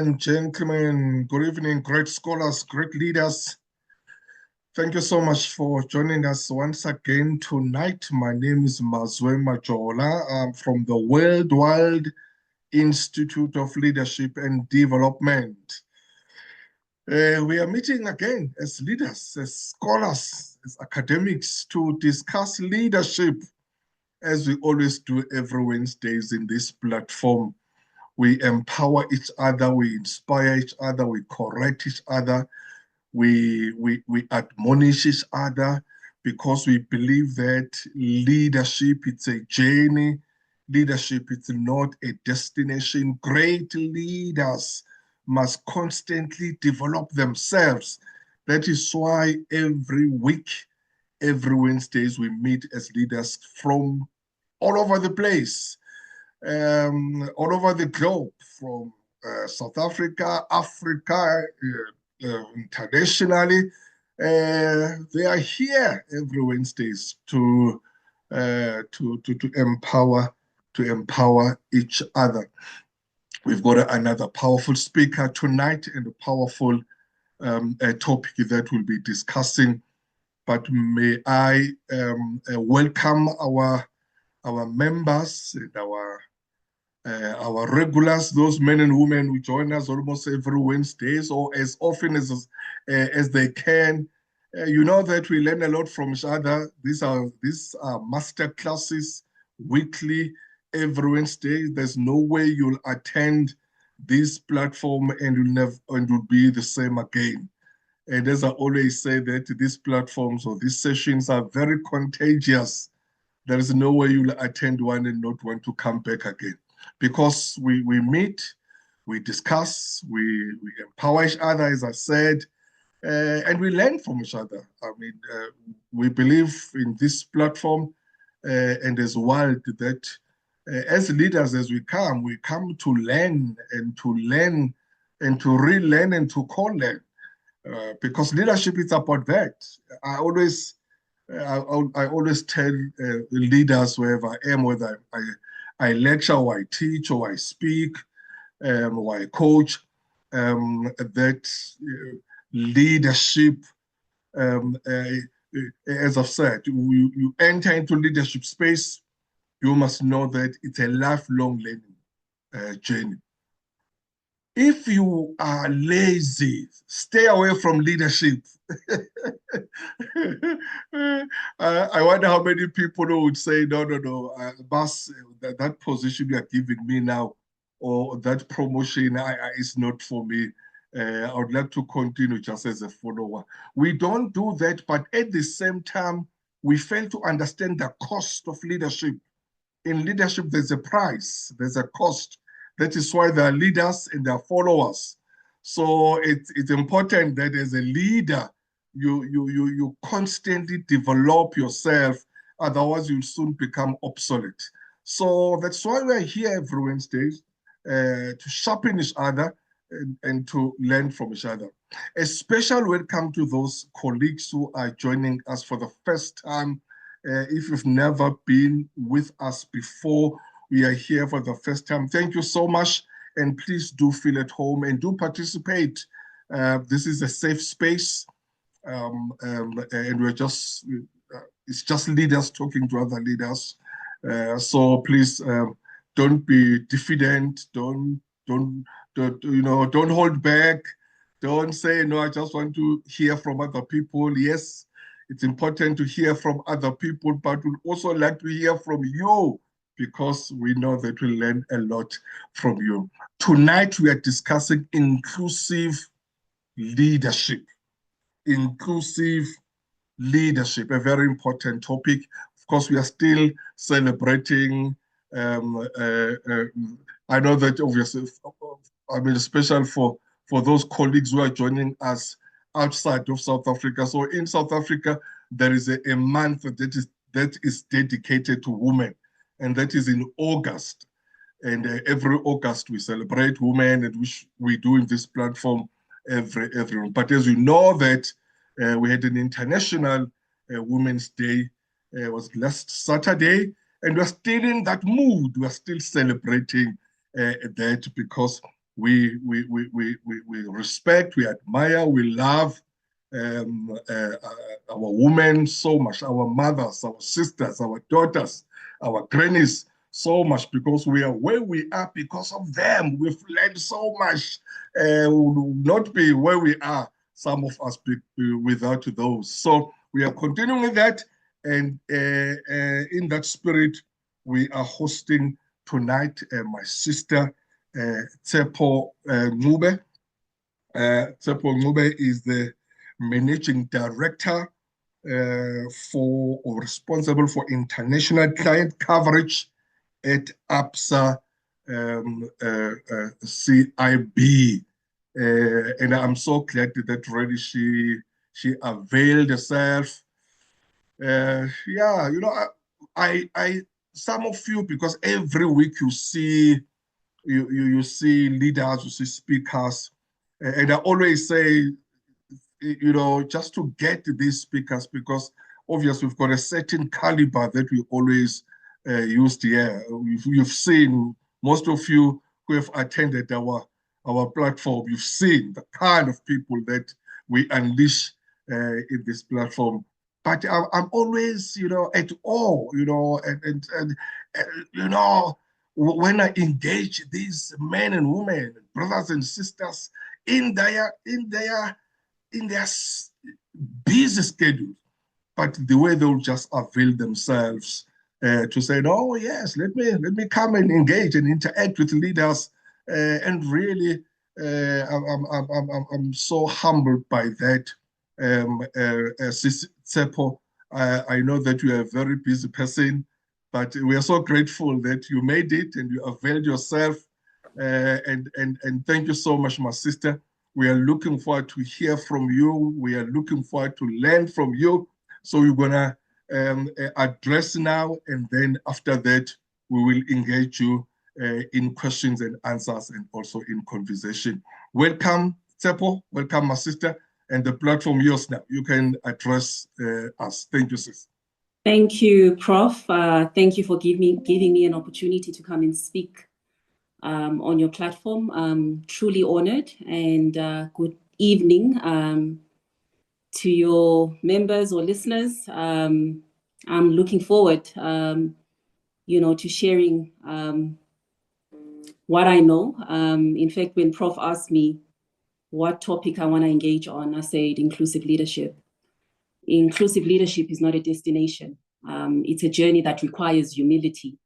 and gentlemen, good evening, great scholars, great leaders. Thank you so much for joining us once again tonight. My name is Mazwe Majola. I'm from the Worldwide Institute of Leadership and Development. We are meeting again as leaders, as scholars, as academics to discuss leadership, as we always do every Wednesdays in this platform. We empower each other, we inspire each other, we correct each other, we admonish each other, because we believe that leadership, it's a journey. Leadership, it's not a destination. Great leaders must constantly develop themselves. That is why every week, every Wednesdays, we meet as leaders from all over the place, all over the globe, from South Africa, Africa, internationally. They are here every Wednesdays to empower each other. We've got another powerful speaker tonight and a powerful topic that we'll be discussing. But may I welcome our members and our regulars, those men and women who join us almost every Wednesdays or as often as they can. You know that we learn a lot from each other. These are master classes weekly, every Wednesday. There's no way you'll attend this platform and you'll be the same again. And as I always say, that these platforms or these sessions are very contagious. There is no way you'll attend one and not want to come back again, because we meet, we discuss, we empower each other, as I said, and we learn from each other. I mean, we believe in this platform and as well that as leaders, as we come to learn and to relearn and to co-learn, because leadership is about that. I always tell leaders wherever I am, whether I lecture or I teach or I speak or I coach, that leadership, as I've said, you enter into leadership space, you must know that it's a lifelong learning journey. If you are lazy, stay away from leadership. I wonder how many people would say, no, boss, that position you are giving me now, or that promotion is not for me. I would like to continue just as a follower. We don't do that, but at the same time, we fail to understand the cost of leadership. In leadership, there's a price, there's a cost. That is why there are leaders and there are followers. So it's important that as a leader, you constantly develop yourself, otherwise you'll soon become obsolete. So that's why we're here every Wednesday, to sharpen each other and to learn from each other. A special welcome to those colleagues who are joining us for the first time. If you've never been with us before, we are here for the first time. Thank you so much, and please do feel at home and do participate. This is a safe space, and we're just, it's just leaders talking to other leaders. So please don't be diffident, don't hold back. Don't say, no, I just want to hear from other people. Yes, it's important to hear from other people, but we'd also like to hear from you, because we know that we learn a lot from you. Tonight, we are discussing inclusive leadership. Inclusive leadership, a very important topic. Of course, we are still celebrating. I know that obviously, I mean, especially for those colleagues who are joining us outside of South Africa. So in South Africa, there is a month that is dedicated to women, and that is in August. And every August we celebrate women, and which we do in this platform every month. But as you know that we had an International Women's Day, was last Saturday, and we're still in that mood. We're still celebrating that, because we respect, we admire, we love our women so much, our mothers, our sisters, our daughters, our grannies so much, because we are where we are because of them. We've learned so much. We would not be where we are, some of us, without those. So we are continuing with that. And in that spirit, we are hosting tonight my sister, Tshepo Ncube. Tshepo Ncube is the managing director for or responsible for international client coverage at ABSA CIB. And I'm so glad that really she availed herself. Yeah, you know, I some of you, because every week you see you see leaders, you see speakers, and I always say, you know, just to get these speakers, because obviously we've got a certain caliber that we always used here. You've seen, most of you who have attended our platform, you've seen the kind of people that we unleash in this platform. But I'm always, you know, at awe, you know, and you know, when I engage these men and women, brothers and sisters in their busy schedule, but the way they'll just avail themselves to say, "Oh yes, let me come and engage and interact with leaders," and really, I'm so humbled by that. Tshepo, I know that you are a very busy person, but we are so grateful that you made it and you availed yourself. And thank you so much, my sister. We are looking forward to hear from you. We are looking forward to learn from you. So we're gonna address now, and then after that, we will engage you in questions and answers, and also in conversation. Welcome, Tshepo. Welcome, my sister. And the platform yours now. You can address us. Thank you, sis. Thank you, Prof. Thank you for giving me an opportunity to come and speak on your platform. I'm truly honored, and good evening to your members or listeners. I'm looking forward, you know, to sharing what I know. In fact, when Prof asked me what topic I want to engage on, I said inclusive leadership. Inclusive leadership is not a destination. It's a journey that requires humility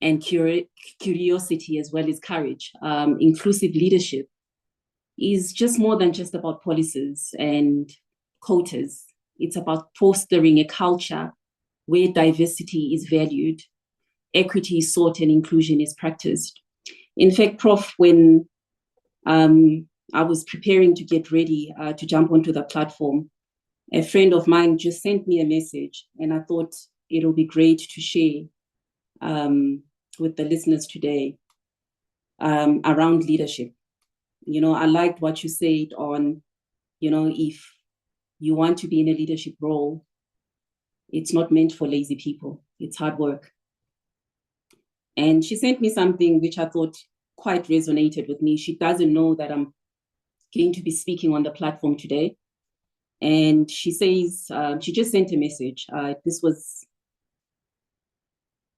and curiosity as well as courage. Inclusive leadership is just more than just about policies and quotas. It's about fostering a culture where diversity is valued, equity is sought, and inclusion is practiced. In fact, Prof, when I was preparing to get ready to jump onto the platform, a friend of mine just sent me a message, and I thought it'll be great to share with the listeners today around leadership. You know, I liked what you said on, you know, if you want to be in a leadership role, it's not meant for lazy people. It's hard work. And she sent me something which I thought quite resonated with me. She doesn't know that I'm going to be speaking on the platform today. And she says, she just sent a message. This was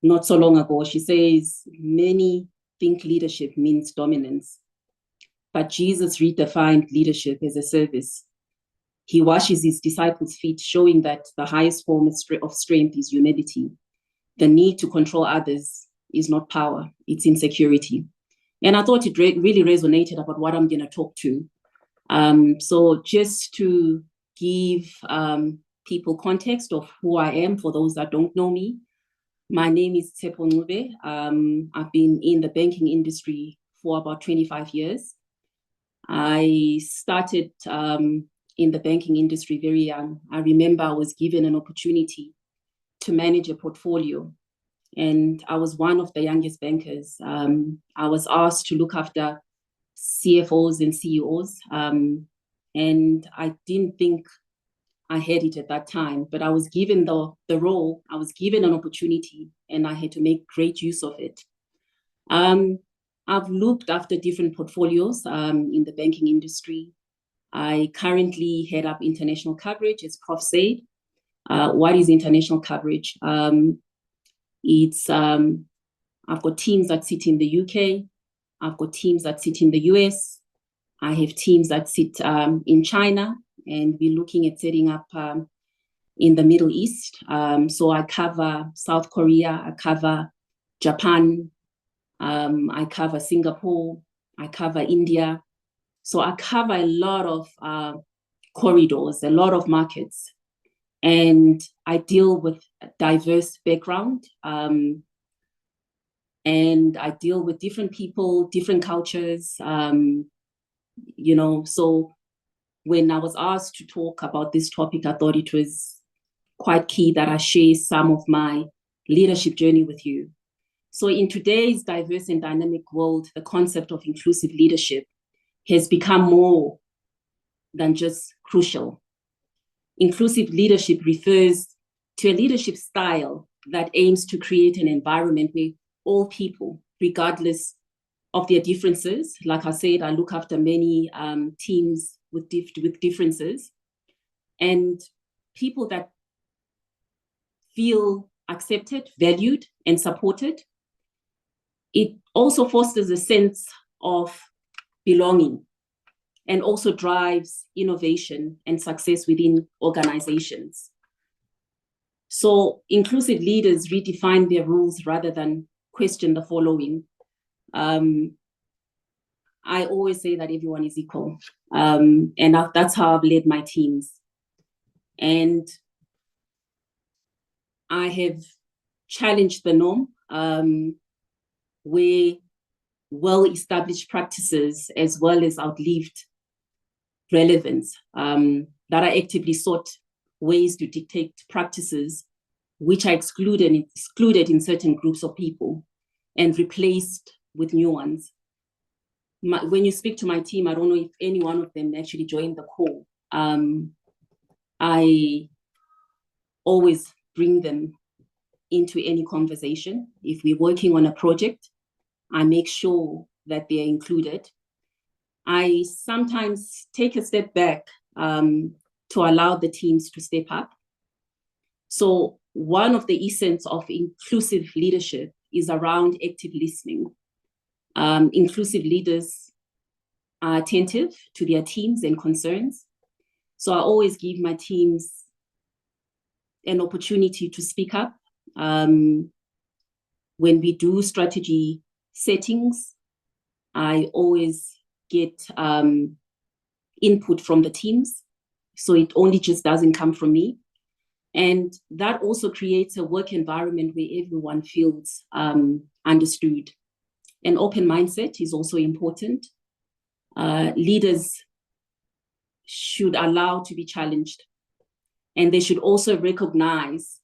not so long ago. She says, many think leadership means dominance, but Jesus redefined leadership as a service. He washes his disciples' feet, showing that the highest form of strength is humility. The need to control others is not power, it's insecurity. And I thought it really resonated about what I'm going to talk to. So just to give people context of who I am, for those that don't know me, my name is Tshepo Ncube. I've been in the banking industry for about 25 years. I started in the banking industry very young. I remember I was given an opportunity to manage a portfolio, and I was one of the youngest bankers. I was asked to look after CFOs and CEOs, and I didn't think I had it at that time, but I was given the role, I was given an opportunity, and I had to make great use of it. I've looked after different portfolios in the banking industry. I currently head up international coverage, as Prof said. What is international coverage? I've got teams that sit in the UK. I've got teams that sit in the US. I have teams that sit in China, and we're looking at setting up in the Middle East. So I cover South Korea, I cover Japan, I cover Singapore, I cover India. So I cover a lot of corridors, a lot of markets, and I deal with diverse background. And I deal with different people, different cultures, you know. So when I was asked to talk about this topic, I thought it was quite key that I share some of my leadership journey with you. So in today's diverse and dynamic world, the concept of inclusive leadership has become more than just crucial. Inclusive leadership refers to a leadership style that aims to create an environment where all people, regardless of their differences, like I said, I look after many teams with differences, and people that feel accepted, valued, and supported. It also fosters a sense of belonging and also drives innovation and success within organizations. So inclusive leaders redefine their rules rather than question the following. I always say that everyone is equal. And that's how I've led my teams. And I have challenged the norm where well-established practices as well as outlived relevance that I actively sought ways to dictate practices which are excluded in certain groups of people and replaced with new ones. When you speak to my team, I don't know if any one of them actually joined the call. I always bring them into any conversation. If we're working on a project, I make sure that they're included. I sometimes take a step back to allow the teams to step up. So one of the essence of inclusive leadership is around active listening. Inclusive leaders are attentive to their teams and concerns. So I always give my teams an opportunity to speak up. When we do strategy settings, I always get input from the teams. So it only just doesn't come from me. And that also creates a work environment where everyone feels understood. An open mindset is also important. Leaders should allow to be challenged. And they should also recognize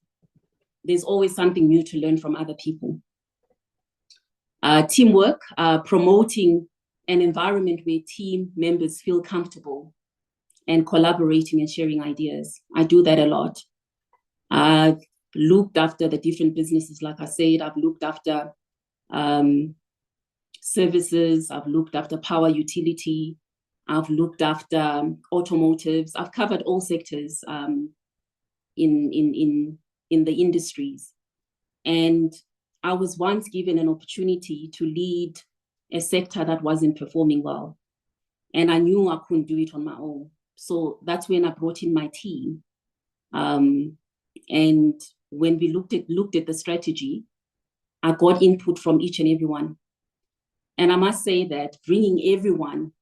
there's always something new to learn from other people. Teamwork, promoting an environment where team members feel comfortable and collaborating and sharing ideas. I do that a lot. I've looked after the different businesses, like I said. I've looked after services. I've looked after power utility. I've looked after automotives. I've covered all sectors in the industries. And I was once given an opportunity to lead a sector that wasn't performing well. And I knew I couldn't do it on my own. So that's when I brought in my team. And when we looked at the strategy, I got input from each and every one. And I must say that bringing everyone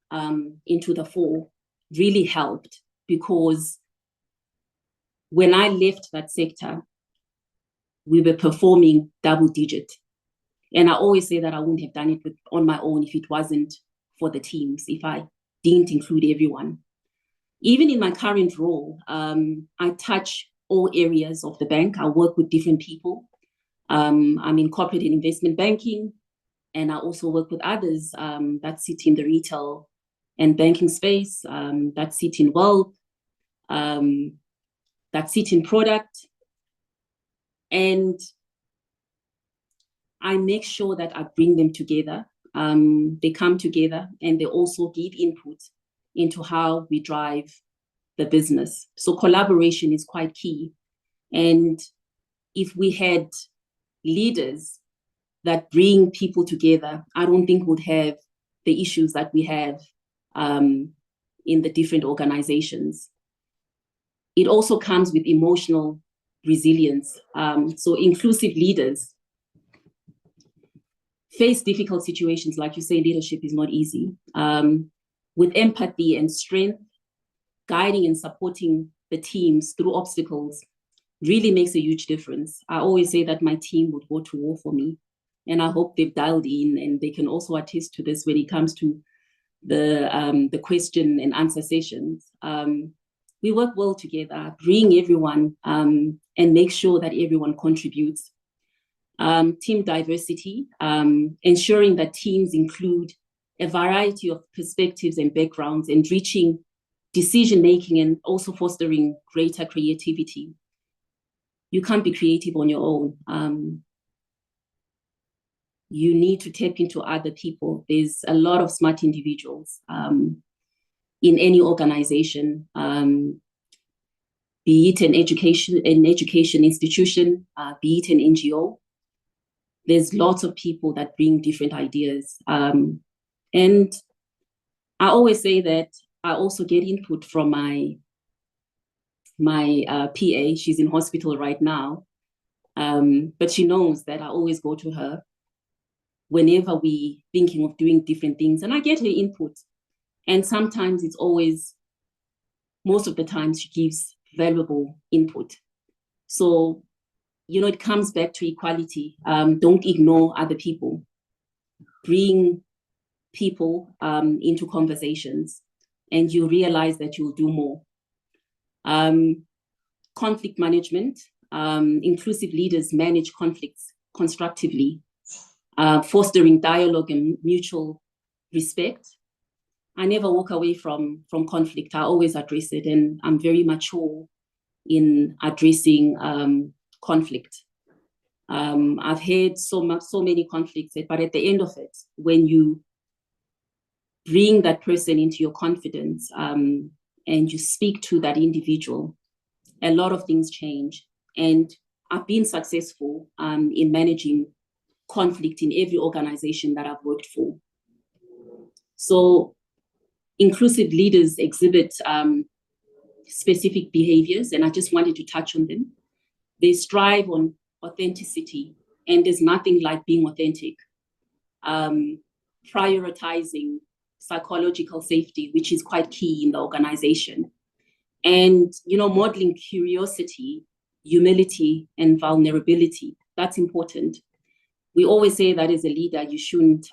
into the fore really helped, because when I left that sector, we were performing double digit. And I always say that I wouldn't have done it on my own if it wasn't for the teams, if I didn't include everyone. Even in my current role, I touch all areas of the bank. I work with different people. I'm in corporate and investment banking, and I also work with others that sit in the retail and banking space, that sit in wealth, that sit in product. And I make sure that I bring them together They come together and they also give input into how we drive the business. So collaboration is quite key. And if we had leaders that bring people together, I don't think we'd have the issues that we have in the different organizations. It also comes with emotional resilience. So inclusive leaders face difficult situations. Like you say, leadership is not easy. With empathy and strength, guiding and supporting the teams through obstacles really makes a huge difference. I always say that my team would go to war for me, and I hope they've dialed in and they can also attest to this when it comes to the question and answer sessions. We work well together, bring everyone and make sure that everyone contributes. Team diversity, ensuring that teams include a variety of perspectives and backgrounds, enriching decision-making and also fostering greater creativity. You can't be creative on your own. You need to tap into other people. There's a lot of smart individuals in any organization, be it an education institution, be it an NGO. There's lots of people that bring different ideas. And I always say that I also get input from my PA. She's in hospital right now, but she knows that I always go to her whenever we thinking of doing different things, and I get her input. And sometimes most of the times she gives valuable input. So, it comes back to equality. Don't ignore other people. Bring people into conversations, and you realize that you'll do more. Conflict management. Inclusive leaders manage conflicts constructively, fostering dialogue and mutual respect. I never walk away from conflict. I always address it, and I'm very mature in addressing conflict. I've had so many conflicts, but at the end of it, when you bring that person into your confidence and you speak to that individual, a lot of things change. And I've been successful in managing conflict in every organization that I've worked for. So inclusive leaders exhibit specific behaviors, and I just wanted to touch on them. They strive on authenticity, and there's nothing like being authentic. Prioritizing psychological safety, which is quite key in the organization. And, modeling curiosity, humility, and vulnerability. That's important. We always say that as a leader, you shouldn't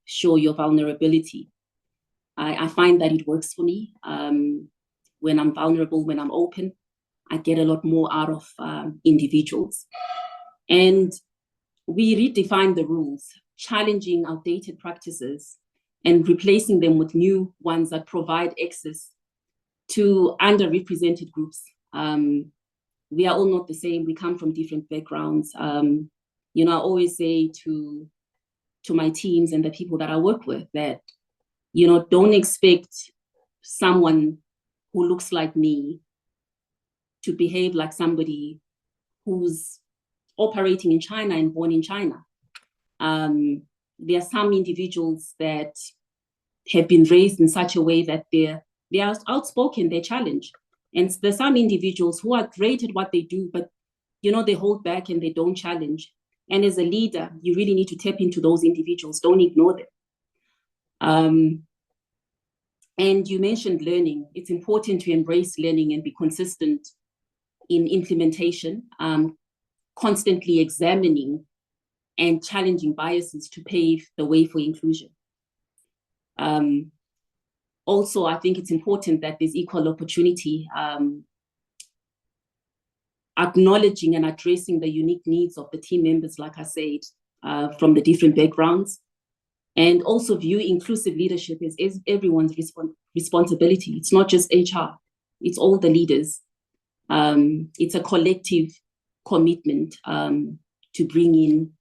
show your vulnerability. I find that it works for me. When I'm vulnerable, when I'm open, I get a lot more out of individuals. And we redefine the rules, challenging outdated practices and replacing them with new ones that provide access to underrepresented groups. We are all not the same. We come from different backgrounds. I always say to my teams and the people that I work with that, don't expect someone who looks like me to behave like somebody who's operating in China and born in China. There are some individuals that have been raised in such a way that they are outspoken, they challenge. And there's some individuals who are great at what they do, but they hold back and they don't challenge. And as a leader, you really need to tap into those individuals. Don't ignore them. And you mentioned learning. It's important to embrace learning and be consistent in implementation, constantly examining and challenging biases to pave the way for inclusion. Also, I think it's important that there's equal opportunity, acknowledging and addressing the unique needs of the team members, like I said, from the different backgrounds, and also view inclusive leadership as everyone's responsibility. It's not just HR, it's all the leaders. It's a collective commitment to bring in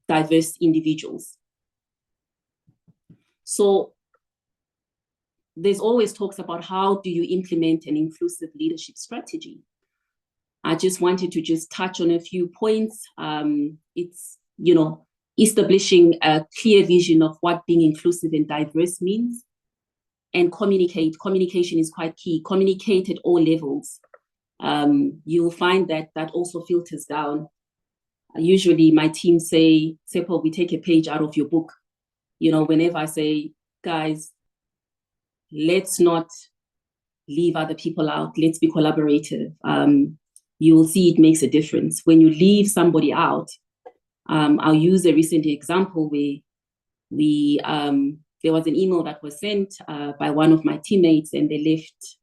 diverse individuals. So there's always talks about how do you implement an inclusive leadership strategy. I just wanted to just touch on a few points. It's, establishing a clear vision of what being inclusive and diverse means, and communication is quite key. Communicate at all levels. You'll find that also filters down. Usually my team say, Tshepo, we take a page out of your book. Whenever I say, guys, let's not leave other people out, let's be collaborative. You will see it makes a difference. When you leave somebody out, I'll use a recent example where there was an email that was sent by one of my teammates, and they left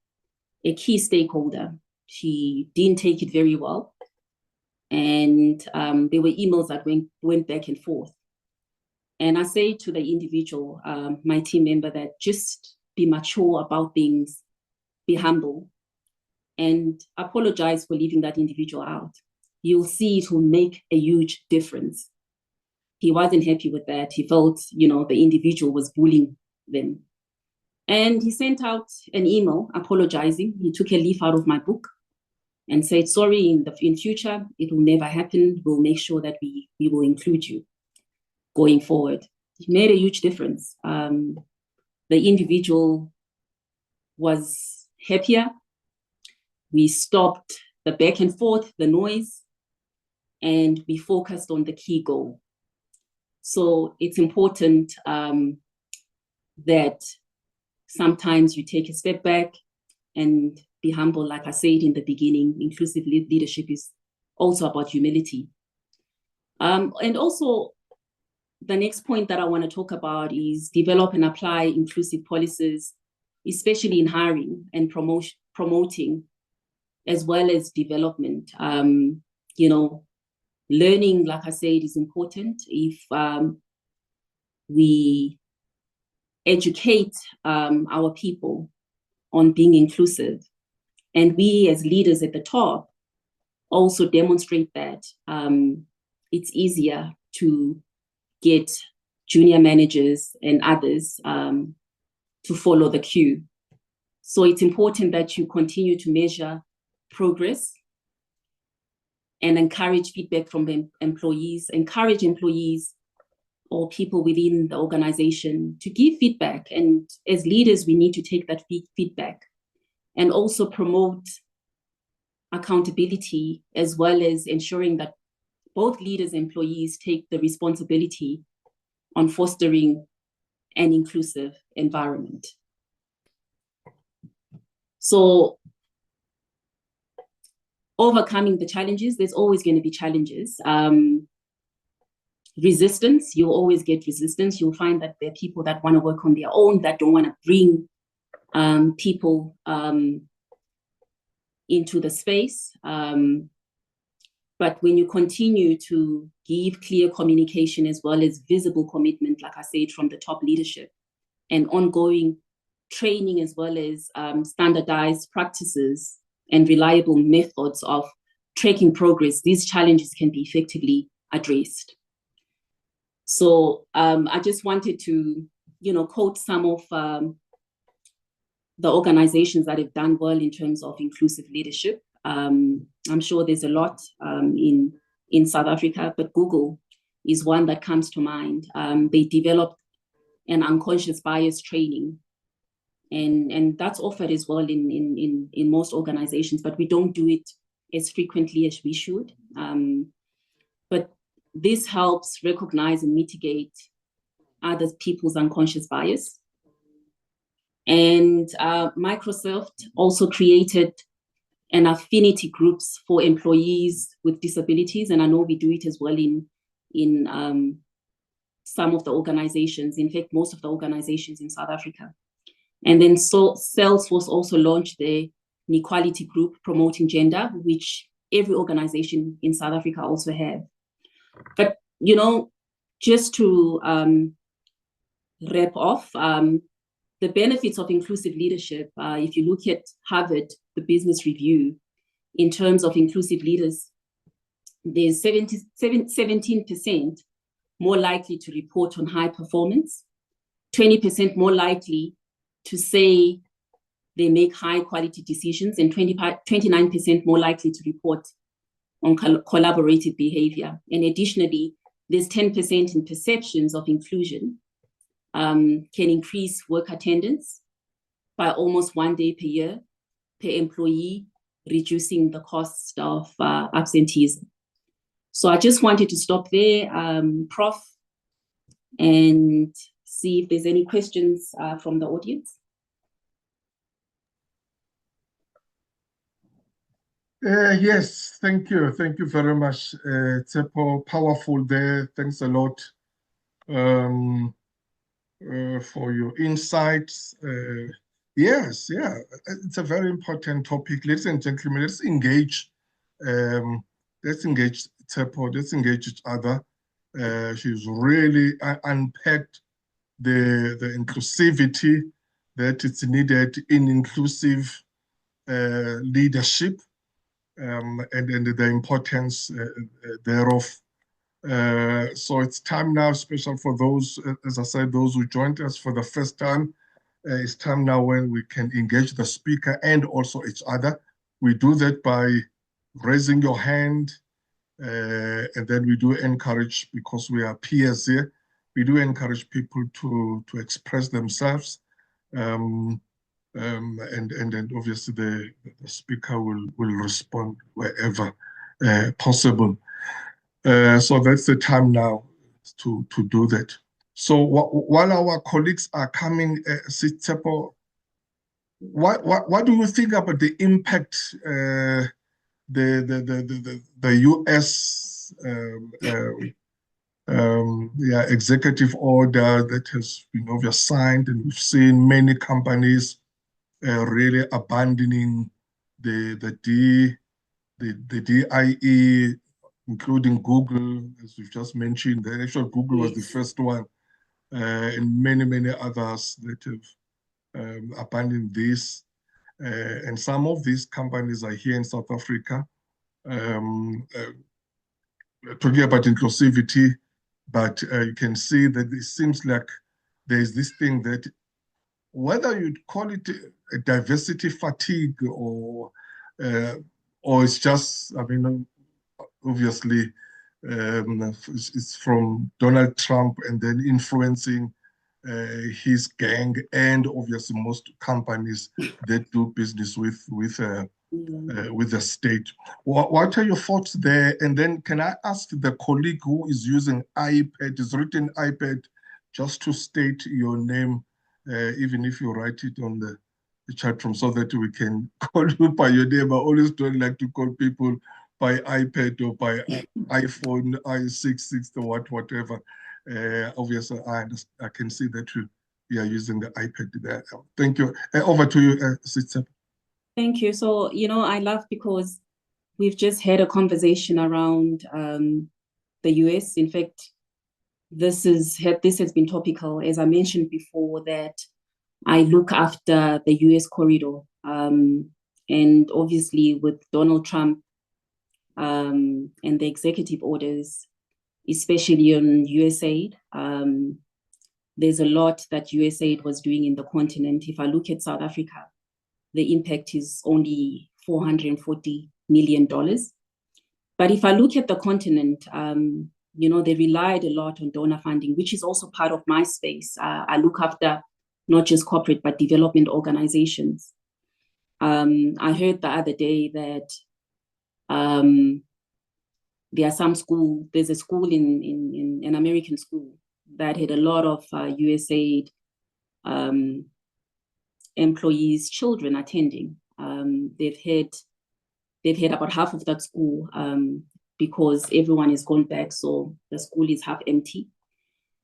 a key stakeholder. She didn't take it very well. And there were emails that went back and forth. And I say to the individual, my team member, that just be mature about things, be humble, and apologize for leaving that individual out. You'll see it will make a huge difference. He wasn't happy with that. He felt, the individual was bullying them. And he sent out an email apologizing. He took a leaf out of my book and said, sorry, in future, it will never happen. We'll make sure that we will include you going forward. It made a huge difference. The individual was happier. We stopped the back and forth, the noise, and we focused on the key goal. So it's important that sometimes you take a step back and be humble. Like I said in the beginning, inclusive leadership is also about humility. And also, the next point that I want to talk about is develop and apply inclusive policies, especially in hiring and promoting, as well as development. Learning, like I said, is important. If we educate our people on being inclusive, and we as leaders at the top also demonstrate that, it's easier to get junior managers and others to follow the queue. So it's important that you continue to measure progress and encourage feedback from the employees, encourage employees or people within the organization to give feedback. And as leaders, we need to take that feedback and also promote accountability, as well as ensuring that both leaders and employees take the responsibility on fostering an inclusive environment. So overcoming the challenges, there's always going to be challenges. Resistance, you'll always get resistance. You'll find that there are people that want to work on their own, that don't want to bring people into the space. But when you continue to give clear communication as well as visible commitment, like I said, from the top leadership, and ongoing training as well as standardized practices and reliable methods of tracking progress, these challenges can be effectively addressed. So I just wanted to, quote some of the organizations that have done well in terms of inclusive leadership. I'm sure there's a lot in South Africa, but Google is one that comes to mind. They developed an unconscious bias training, and that's offered as well in most organizations, but we don't do it as frequently as we should. But this helps recognize and mitigate other people's unconscious bias. And Microsoft also created an affinity groups for employees with disabilities, and I know we do it as well in some of the organizations, in fact, most of the organizations in South Africa. And then Salesforce also launched the Equality Group promoting gender, which every organization in South Africa also have. But, just to wrap off, the benefits of inclusive leadership, if you look at Harvard, the Business Review, in terms of inclusive leaders, there's 17% more likely to report on high performance, 20% more likely to say they make high quality decisions, and 29% more likely to report on collaborative behavior. And additionally, there's 10% in perceptions of inclusion can increase work attendance by almost 1 day per year per employee, reducing the cost of absenteeism. So I just wanted to stop there, Prof, and see if there's any questions from the audience. Yes, thank you. Thank you very much, Tshepo. Powerful there. Thanks a lot for your insights. Yes, yeah, it's a very important topic. Ladies and gentlemen, let's engage Tshepo, let's engage each other. She's really unpacked the inclusivity that it's needed in inclusive leadership. And the importance thereof. So it's time now, especially for those, as I said, those who joined us for the first time. It's time now when we can engage the speaker and also each other. We do that by raising your hand, and then we do encourage, because we are peers here, we do encourage people to express themselves. And then obviously the speaker will respond wherever possible. So that's the time now to do that. So while our colleagues are coming, Tshepo, what do you think about the impact the US executive order that has been signed, and we've seen many companies really abandoning the DIE, including Google, as we've just mentioned. The actual Google was the first one, and many others that have abandoned this. And some of these companies are here in South Africa, talking about inclusivity, but you can see that it seems like there's this thing that, whether you'd call it a diversity fatigue or it's just, I mean, obviously it's from Donald Trump and then influencing his gang, and obviously most companies that do business with the state. What are your thoughts there? And then can I ask the colleague who is using iPad, is written iPad, just to state your name, even if you write it on the chat room, so that we can call you by your name. I always don't like to call people by iPad or by iPhone, i6, or whatever. Obviously, I can see that you are using the iPad there. Thank you. Over to you, Tshepo. Thank you. So, I laugh because we've just had a conversation around the US. In fact, this has been topical. As I mentioned before, that I look after the US corridor. And obviously with Donald Trump and the executive orders, especially on USAID, there's a lot that USAID was doing in the continent. If I look at South Africa, the impact is only $440 million. But if I look at the continent, they relied a lot on donor funding, which is also part of my space. I look after not just corporate, but development organizations. I heard the other day that there's a school in an American school that had a lot of USAID employees' children attending. They've had about half of that school because everyone has gone back, so the school is half empty.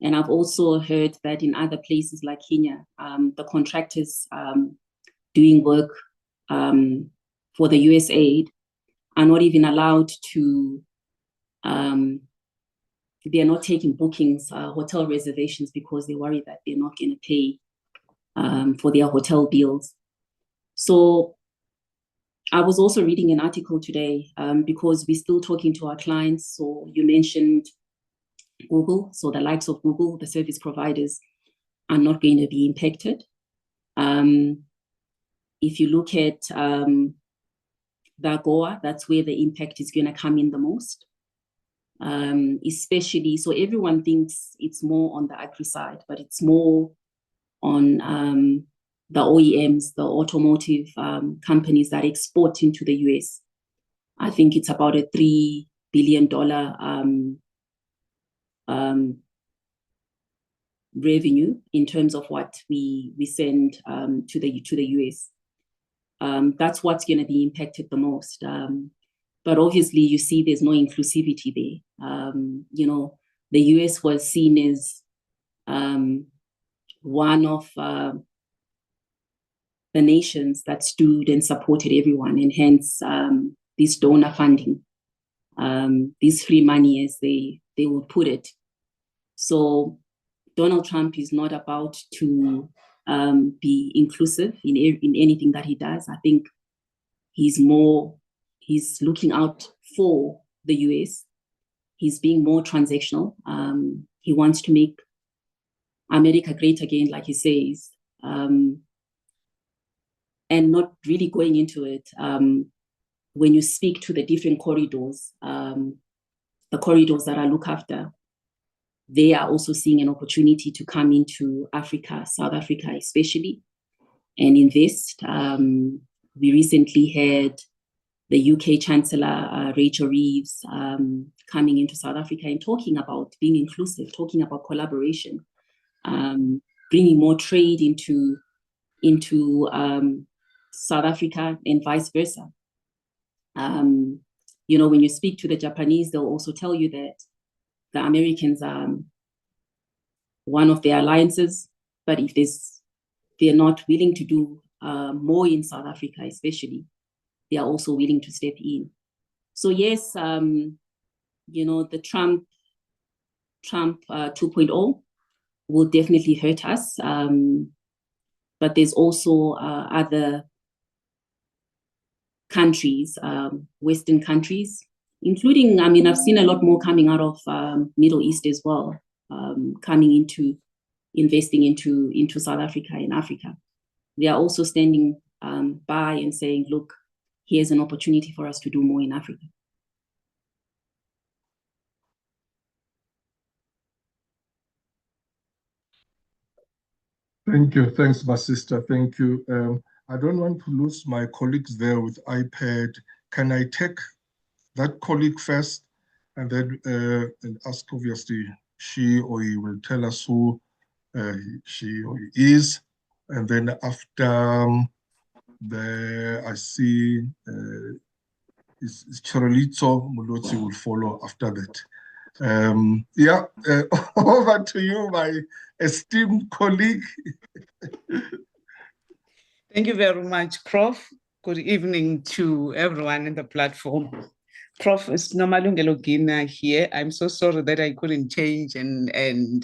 And I've also heard that in other places like Kenya, the contractors doing work for the USAID are not even allowed to, they are not taking bookings, hotel reservations, because they worry that they're not going to pay for their hotel bills. So I was also reading an article today because we're still talking to our clients. So you mentioned Google, so the likes of Google, the service providers, are not going to be impacted. If you look at the AGOA, that's where the impact is going to come in the most. Especially, so everyone thinks it's more on the agri side, but it's more on the OEMs, the automotive companies that export into the US. I think it's about a $3 billion revenue in terms of what we send to the US. That's what's going to be impacted the most. But obviously, you see, there's no inclusivity there. You know, the US was seen as one of the nations that stood and supported everyone, and hence this donor funding, this free money, as they would put it. So Donald Trump is not about to be inclusive in anything that he does. I think he's looking out for the US. He's being more transactional. He wants to make America great again, like he says, and not really going into it. When you speak to the different corridors, the corridors that I look after, they are also seeing an opportunity to come into Africa, South Africa especially, and invest. We recently had the UK Chancellor, Rachel Reeves, coming into South Africa and talking about being inclusive, talking about collaboration, bringing more trade into South Africa and vice versa. You know, when you speak to the Japanese, they'll also tell you that the Americans are one of their alliances, but if they're not willing to do more in South Africa, especially, they are also willing to step in. So yes, you know, the Trump 2.0 will definitely hurt us, but there's also other countries, Western countries, including, I mean, I've seen a lot more coming out of Middle East as well, coming into investing into South Africa and Africa. They are also standing by and saying, look, here's an opportunity for us to do more in Africa. Thank you. Thanks, my sister. Thank you. I don't want to lose my colleagues there with iPad. Can I take that colleague first and then and ask, obviously, she or he will tell us who she or he is. And then after I see Chirolito Mulotsi will follow after that. Yeah, over to you, my esteemed colleague. Thank you very much, Prof. Good evening to everyone in the platform. Prof, it's Nomalungelo Gina here. I'm so sorry that I couldn't change and I'm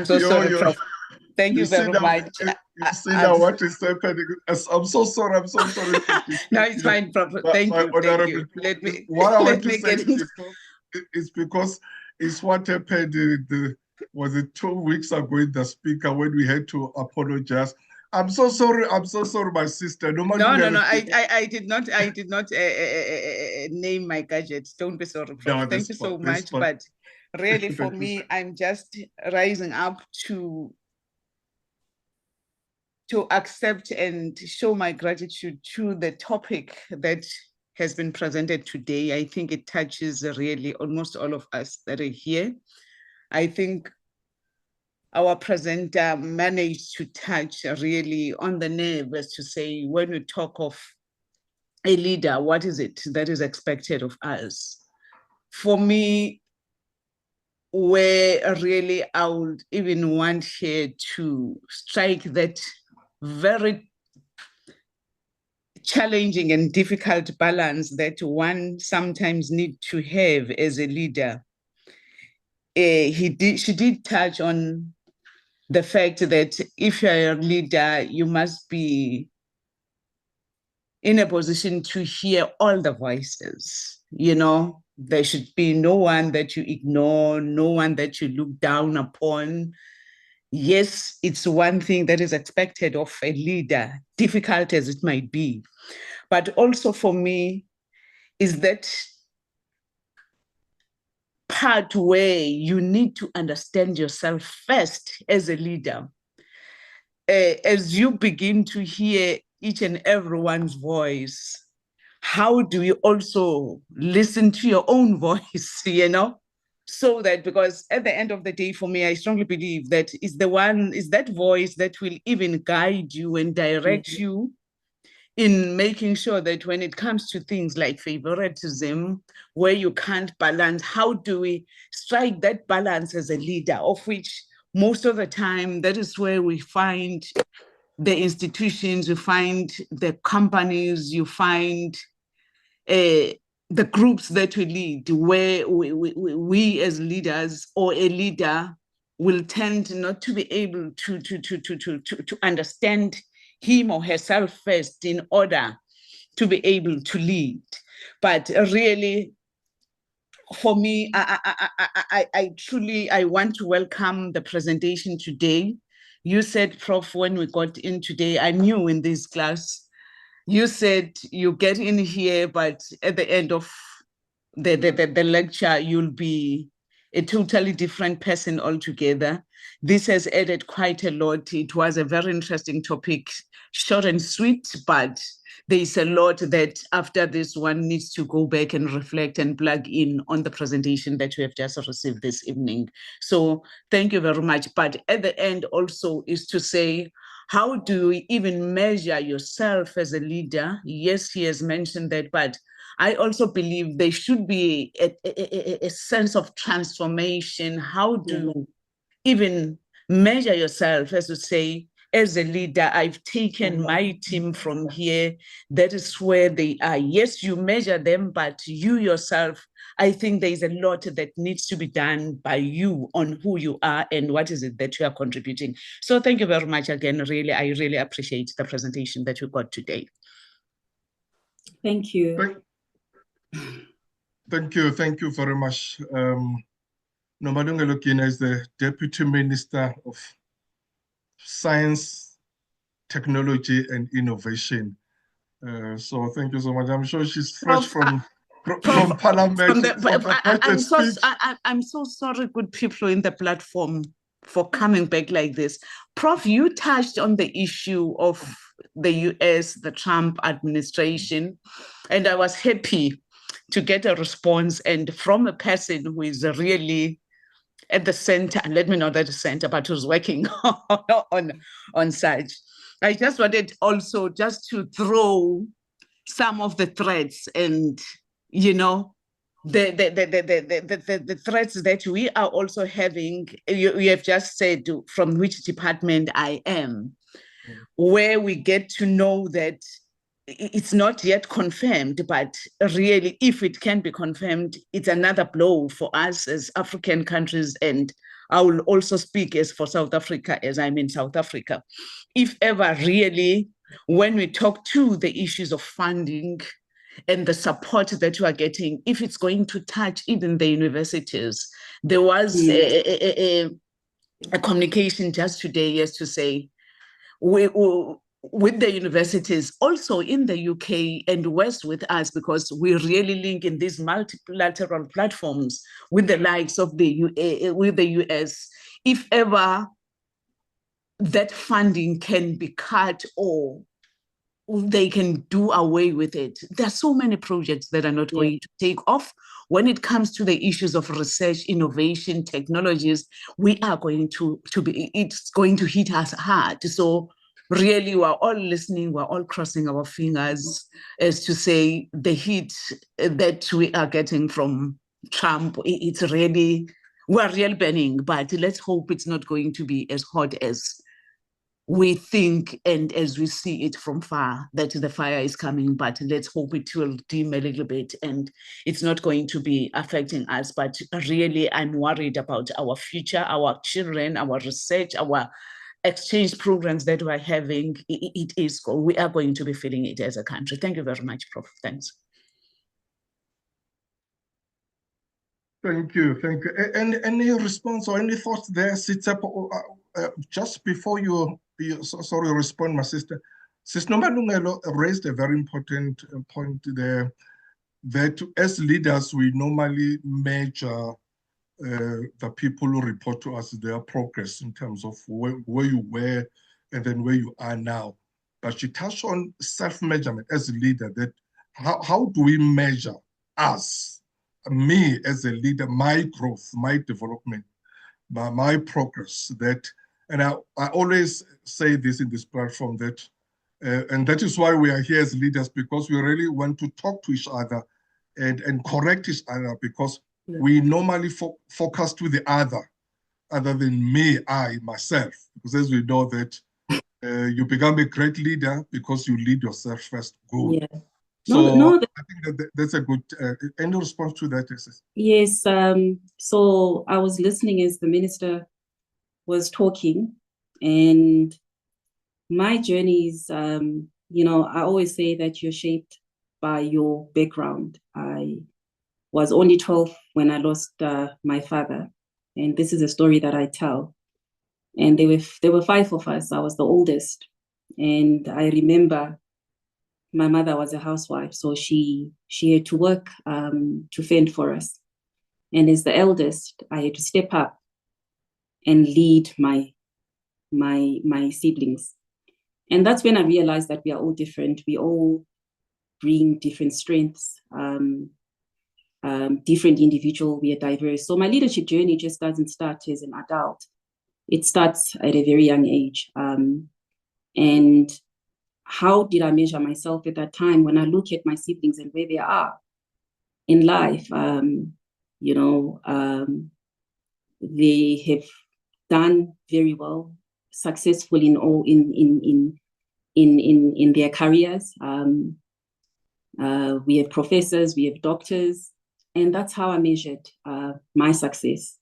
so sorry, Prof. Thank you very much. You see now what is happening. I'm so sorry. I'm so sorry. No, it's fine, Prof. Thank you. Thank you. What I want to say is because it's what happened. Was it 2 weeks ago in the speaker when we had to apologize? I'm so sorry. I'm so sorry, my sister. No. I did not name my gadgets. Don't be sorry, Prof. No, thank you so much. But really, for me, I'm just rising up to accept and show my gratitude to the topic that has been presented today. I think it touches really almost all of us that are here. I think our presenter managed to touch really on the nerve as to say, when we talk of a leader, what is it that is expected of us? For me, where really I would even want here to strike that very challenging and difficult balance that one sometimes need to have as a leader. She did touch on the fact that if you're a leader, you must be in a position to hear all the voices, you know, There should be no one that you ignore, no one that you look down upon. Yes, it's one thing that is expected of a leader, difficult as it might be. But also for me, is that part where you need to understand yourself first as a leader. As you begin to hear each and everyone's voice, how do you also listen to your own voice, you know? So that, because at the end of the day, for me, I strongly believe that is that voice that will even guide you and direct you in making sure that when it comes to things like favoritism, where you can't balance, how do we strike that balance as a leader, of which most of the time, that is where we find the institutions, you find the companies, you find the groups that we lead, where we as leaders or a leader will tend not to be able to understand him or herself first in order to be able to lead. But really, for me, I truly want to welcome the presentation today. You said, Prof, when we got in today, I knew in this class, you said you get in here, but at the end of the lecture, you'll be a totally different person altogether. This has added quite a lot. It was a very interesting topic, short and sweet, but there's a lot that after this one needs to go back and reflect and plug in on the presentation that we have just received this evening. So thank you very much. But at the end also is to say, how do we even measure yourself as a leader? Yes, he has mentioned that, but I also believe there should be a sense of transformation. How do you even measure yourself, as you say, as a leader? I've taken my team from here. That is where they are. Yes, you measure them, but you yourself, I think there is a lot that needs to be done by you on who you are and what is it that you are contributing. So thank you very much again. Really, I really appreciate the presentation that you got today. Thank you. Thank you very much. Nomalungelo Gina is the Deputy Minister of Science, Technology and Innovation. So thank you so much. I'm sure she's fresh from Parliament. I'm so sorry, good people in the platform, for coming back like this. Prof, you touched on the issue of the US, the Trump administration, and I was happy to get a response and from a person who is really at the center, and let me not at the center, but who's working on such. I just wanted also just to throw some of the threats and, you know, the threats that we are also having. You have just said from which department I am, where we get to know that it's not yet confirmed, but really, if it can be confirmed, it's another blow for us as African countries. And I will also speak as for South Africa, as I'm in South Africa. If ever really, when we talk to the issues of funding and the support that you are getting, if it's going to touch even the universities, there was a communication just today, yes, to say, with the universities, also in the UK and West with us, because we really link in these multilateral platforms with the likes of the US. If ever that funding can be cut or they can do away with it, there are so many projects that are not going to take off. When it comes to the issues of research, innovation, technologies, we are going to be, it's going to hit us hard. So really, we're all listening, we're all crossing our fingers as to say the heat that we are getting from Trump, it's really, we're real burning, but let's hope it's not going to be as hot as we think and as we see it from far, that the fire is coming, but let's hope it will dim a little bit and it's not going to be affecting us. But really, I'm worried about our future, our children, our research, our exchange programs that we're having. We are going to be feeling it as a country. Thank you very much, Prof. Thanks. Thank you. Any response or any thoughts there, Tshepo? Just before you respond, my sister. Sister Nomalungelo raised a very important point there, that as leaders, we normally measure the people who report to us their progress in terms of where you were and then where you are now. But she touched on self-measurement as a leader, that how do we measure us, me as a leader, my growth, my development, my progress, and I always say this in this platform, that and that is why we are here as leaders, because we really want to talk to each other and correct each other, because we normally focus to the other than me, myself, because as we know that you become a great leader because you lead yourself first. Good. Yeah. So I think that's a good, any response to that, SS? Yes, so I was listening as the minister was talking, and my journey is, I always say that you're shaped by your background. I was only 12 when I lost my father, and this is a story that I tell. And there were 5 of us. I was the oldest, and I remember my mother was a housewife, so she had to work to fend for us. And as the eldest, I had to step up and lead my siblings. And that's when I realized that we are all different. We all bring different strengths, different individual. We are diverse. So my leadership journey just doesn't start as an adult. It starts at a very young age. And how did I measure myself at that time? When I look at my siblings and where they are in life, they have done very well, successful in their careers. We have professors, we have doctors, and that's how I measured my success.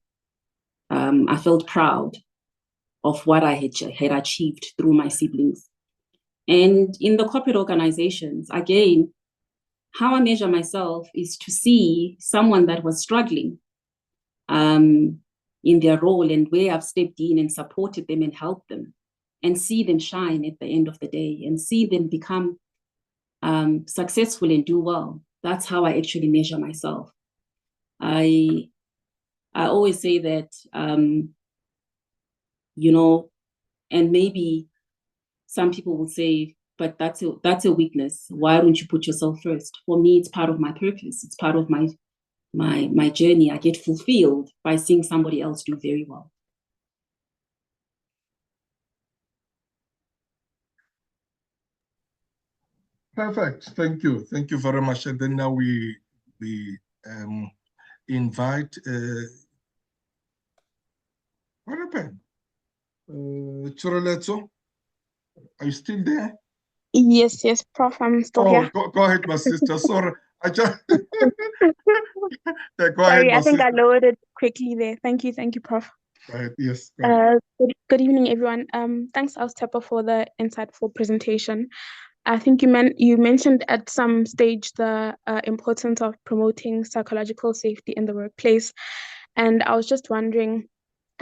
I felt proud of what I had achieved through my siblings. And in the corporate organizations, again, how I measure myself is to see someone that was struggling in their role and where I've stepped in and supported them and helped them, and see them shine at the end of the day and see them become successful and do well. That's how I actually measure myself. I always say that, and maybe some people will say, but that's a weakness. Why don't you put yourself first? For me, it's part of my purpose. It's part of my journey. I get fulfilled by seeing somebody else do very well. Perfect. Thank you. Thank you very much. And then now we invite what happened? Chiroletso, are you still there? Yes, Prof, I'm still here. Go ahead, my sister. Sorry, I just go Sorry, ahead, I think sister. I lowered it quickly there. Thank you, Prof. Go ahead. Yes. Go ahead. Good evening, everyone. Thanks, Tshepo, for the insightful presentation. I think you mentioned at some stage the importance of promoting psychological safety in the workplace, and I was just wondering,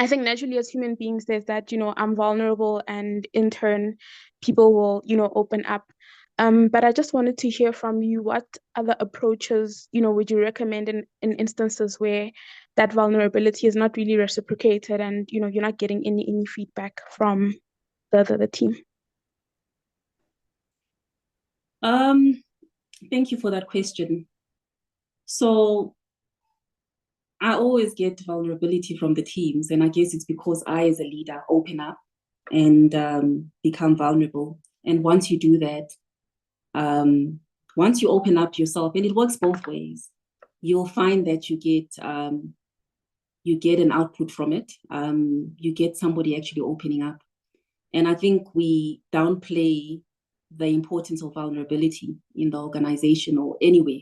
I think naturally as human beings, there's that, I'm vulnerable, and in turn, people will, open up. But I just wanted to hear from you, what other approaches, would you recommend in instances where that vulnerability is not really reciprocated and, you're not getting any feedback from the team? Thank you for that question. So I always get vulnerability from the teams, and I guess it's because I, as a leader, open up and become vulnerable. And once you do that, once you open up yourself, and it works both ways, you'll find that you get an output from it. You get somebody actually opening up. And I think we downplay the importance of vulnerability in the organization or anywhere,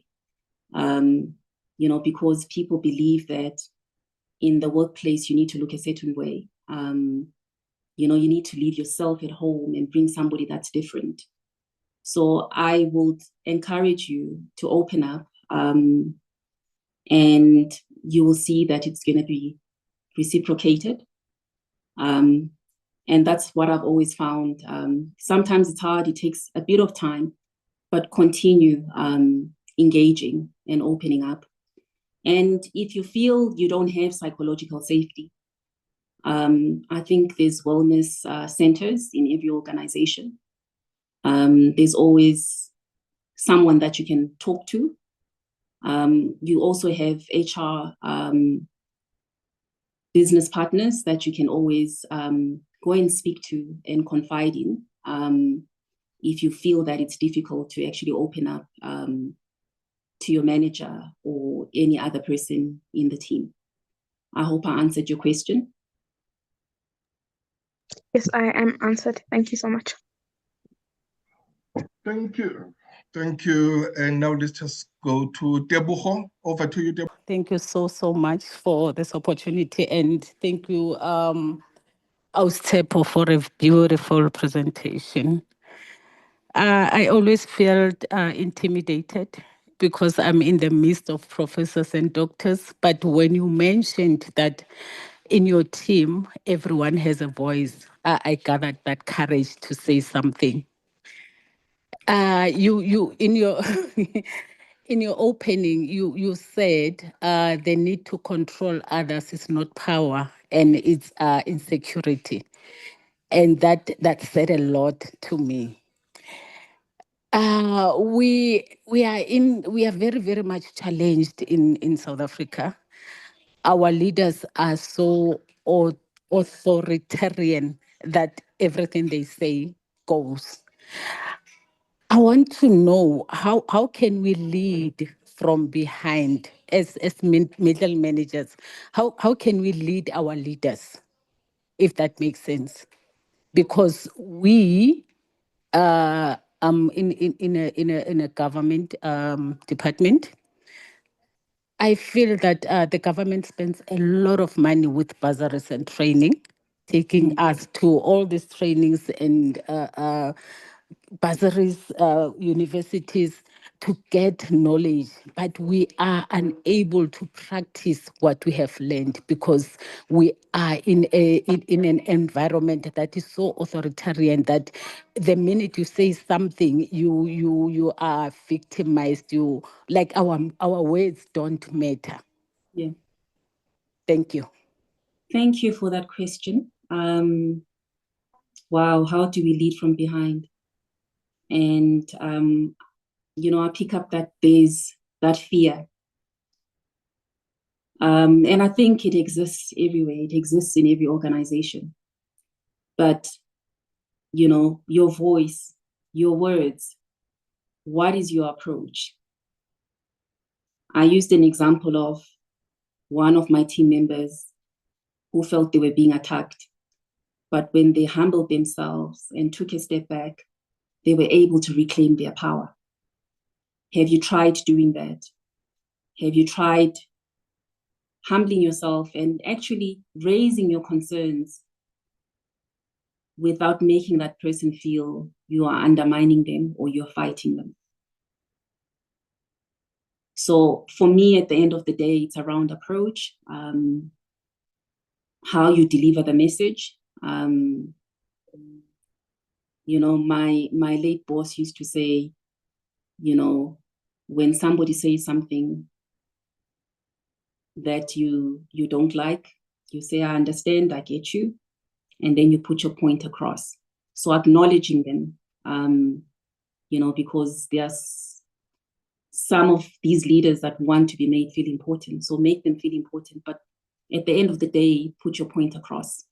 because people believe that in the workplace, you need to look a certain way. You need to leave yourself at home and bring somebody that's different. So I would encourage you to open up and you will see that it's going to be reciprocated. And that's what I've always found. Sometimes it's hard, it takes a bit of time, but continue engaging and opening up. And if you feel you don't have psychological safety, I think there's wellness centers in every organization. There's always someone that you can talk to. You also have HR business partners that you can always go and speak to and confide in if you feel that it's difficult to actually open up to your manager or any other person in the team. I hope I answered your question. Yes, I am answered. Thank you so much. Thank you. Thank you. And now let's just go to Tebogo. Over to you, Tebogo. Thank you so much for this opportunity, and thank you, Tshepo, for a beautiful presentation. I always felt intimidated because I'm in the midst of professors and doctors. But when you mentioned that in your team, everyone has a voice, I gathered that courage to say something. You in your in your opening, you said the need to control others is not power, and it's insecurity, and that said a lot to me. We are very much challenged in South Africa. Our leaders are so authoritarian that everything they say goes. I want to know how can we lead from behind as middle managers? How can we lead our leaders, if that makes sense? Because we in a government department, I feel that the government spends a lot of money with bursaries and training, taking us to all these trainings and bursaries, universities to get knowledge, but we are unable to practice what we have learned because we are in an environment that is so authoritarian that the minute you say something, you are victimized. You like our words don't matter. Yeah. Thank you. Thank you for that question. Wow, how do we lead from behind? And I pick up that there's that fear. And I think it exists everywhere. It exists in every organization. But, your voice, your words, what is your approach? I used an example of one of my team members who felt they were being attacked. But when they humbled themselves and took a step back, they were able to reclaim their power. Have you tried doing that? Have you tried humbling yourself and actually raising your concerns without making that person feel you are undermining them or you're fighting them? So for me, at the end of the day, it's around approach, how you deliver the message. My late boss used to say, when somebody says something that you don't like, you say, I understand, I get you. And then you put your point across. So acknowledging them, because there's some of these leaders that want to be made feel important. So make them feel important. But at the end of the day, put your point across.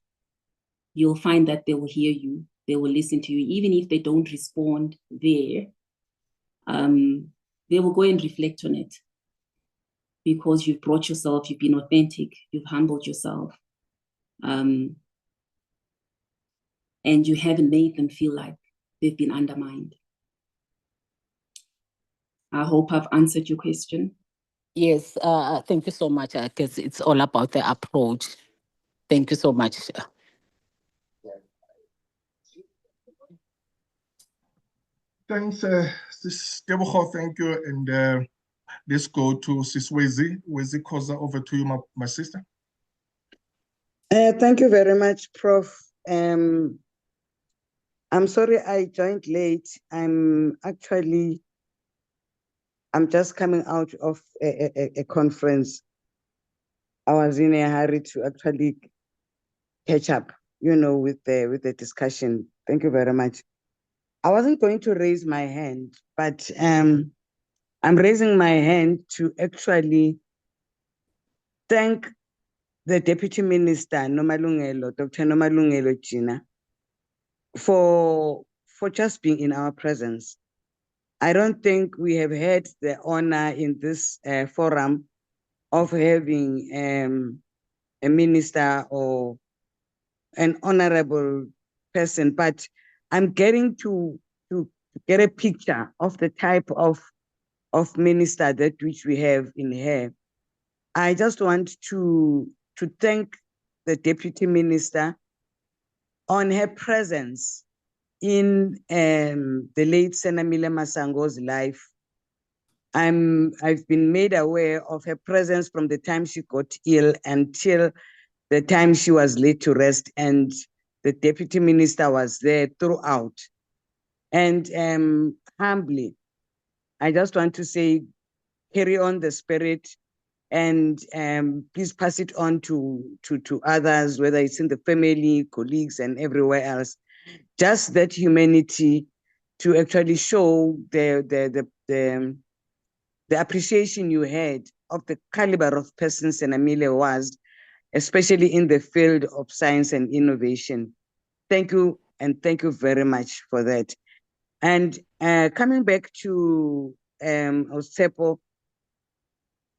You'll find that they will hear you. They will listen to you. Even if they don't respond there, they will go and reflect on it. Because you've brought yourself, you've been authentic, you've humbled yourself. And you haven't made them feel like they've been undermined. I hope I've answered your question. Yes, thank you so much. I guess it's all about the approach. Thank you so much. Thanks, Tebogo, thank you. And Let's go to Sis Wezi. Wezi Koza, over to you, my sister. Thank you very much, Prof. I'm sorry I joined late. I'm just coming out of a conference. I was in a hurry to actually catch up, with the discussion. Thank you very much. I wasn't going to raise my hand, but I'm raising my hand to actually thank the Deputy Minister, Nomalungelo, Dr. Nomalungelo Gina, for just being in our presence. I don't think we have had the honor in this forum of having a minister or an honorable person, but I'm getting to get a picture of the type of minister that which we have in here. I just want to thank the Deputy Minister on her presence in the late Senamile Masango's life. I've been made aware of her presence from the time she got ill until the time she was laid to rest, and the Deputy Minister was there throughout. And humbly, I just want to say, carry on the spirit, and please pass it on to others, whether it's in the family, colleagues, and everywhere else. Just that humanity to actually show the appreciation you had of the caliber of person Senamile was, especially in the field of science and innovation. Thank you, and thank you very much for that. And coming back to Tshepo,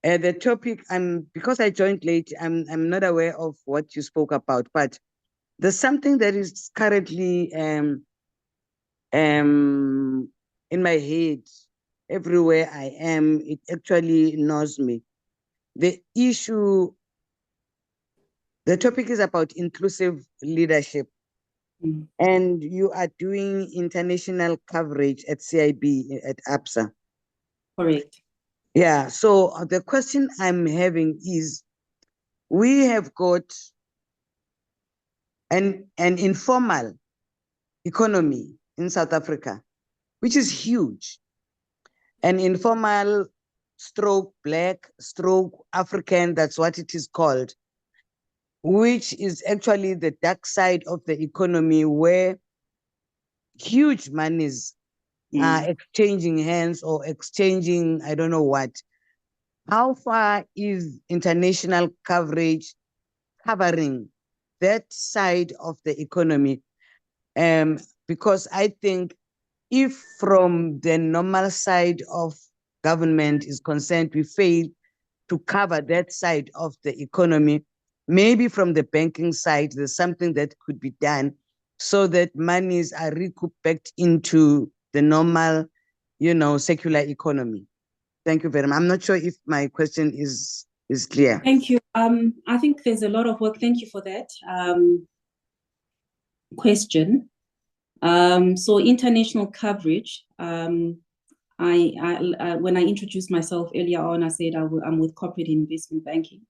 the topic, because I joined late, I'm not aware of what you spoke about, but there's something that is currently in my head. Everywhere I am, it actually knows me. The topic is about inclusive leadership. And you are doing international coverage at CIB, at APSA. Correct. Yeah, so the question I'm having is, we have got an informal economy in South Africa, which is huge. An informal stroke black, stroke African, that's what it is called, which is actually the dark side of the economy, where huge monies are exchanging hands or exchanging, I don't know what. How far is international coverage covering that side of the economy? Because I think if from the normal side of government is concerned, we fail to cover that side of the economy, maybe from the banking side, there's something that could be done so that monies are recouped back into the normal, secular economy. Thank you very much. I'm not sure if my question is clear. Thank you. I think there's a lot of work. Thank you for that question. So international coverage. When I introduced myself earlier on, I said I'm with corporate investment banking.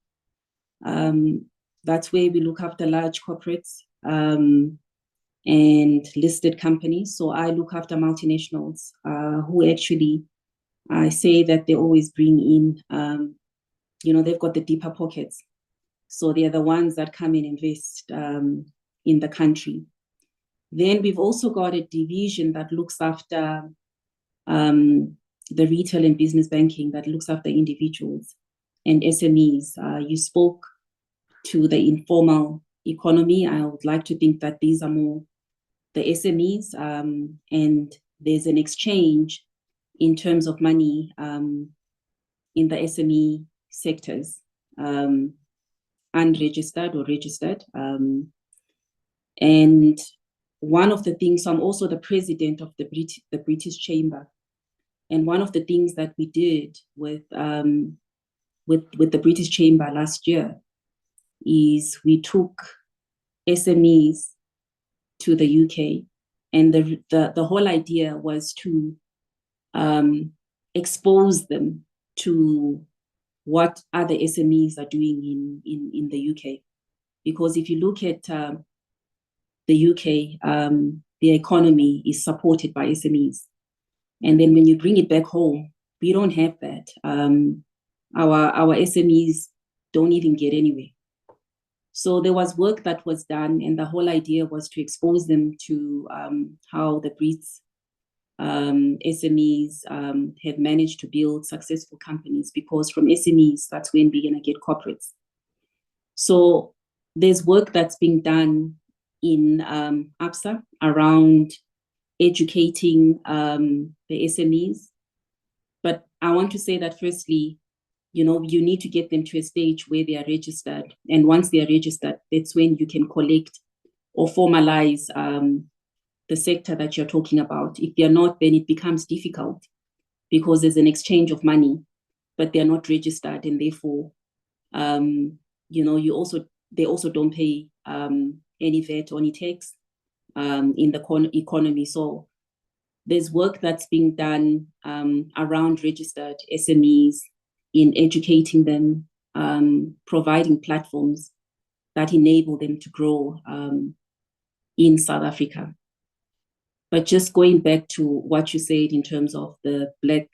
That's where we look after large corporates and listed companies. So I look after multinationals who actually, I say that they always bring in, they've got the deeper pockets. So they're the ones that come and invest in the country. Then we've also got a division that looks after the retail and business banking, that looks after individuals and SMEs. You spoke to the informal economy. I would like to think that these are more the SMEs, and there's an exchange in terms of money in the SME sectors, unregistered or registered. And one of the things, so I'm also the president of the British Chamber. And one of the things that we did with the British Chamber last year is we took SMEs to the UK, and the whole idea was to expose them to what other SMEs are doing in the UK. Because if you look at the UK, the economy is supported by SMEs. And then when you bring it back home, we don't have that. Our SMEs don't even get anywhere. So there was work that was done, and the whole idea was to expose them to how the Brits SMEs have managed to build successful companies, because from SMEs, that's when we're going to get corporates. So there's work that's being done in APSA around educating the SMEs. But I want to say that firstly, you need to get them to a stage where they are registered. And once they are registered, that's when you can collect or formalize the sector that you're talking about. If they're not, then it becomes difficult because there's an exchange of money, but they're not registered, and therefore, they also don't pay any VAT or any tax in the economy. So there's work that's being done around registered SMEs, in educating them, providing platforms that enable them to grow in South Africa. But just going back to what you said in terms of the black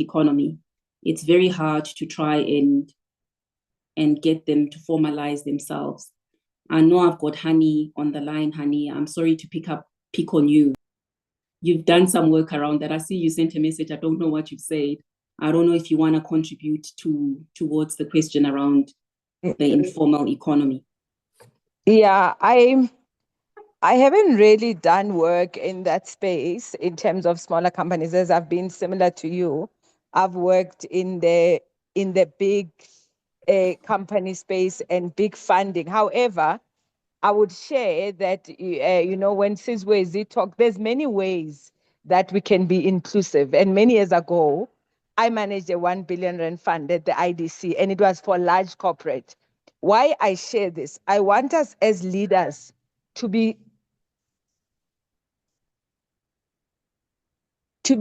economy, it's very hard to try and get them to formalize themselves. I know I've got Honey on the line. Honey, I'm sorry to pick on you. You've done some work around that. I see you sent a message. I don't know what you've said. I don't know if you want to contribute towards the question around the informal economy. Yeah, I haven't really done work in that space in terms of smaller companies, as I've been similar to you. I've worked in the big company space and big funding. However, I would share that when Sizwezi talk, there's many ways that we can be inclusive. And many years ago, I managed a 1 billion rand fund at the IDC, and it was for large corporate. Why I share this? I want us as leaders to be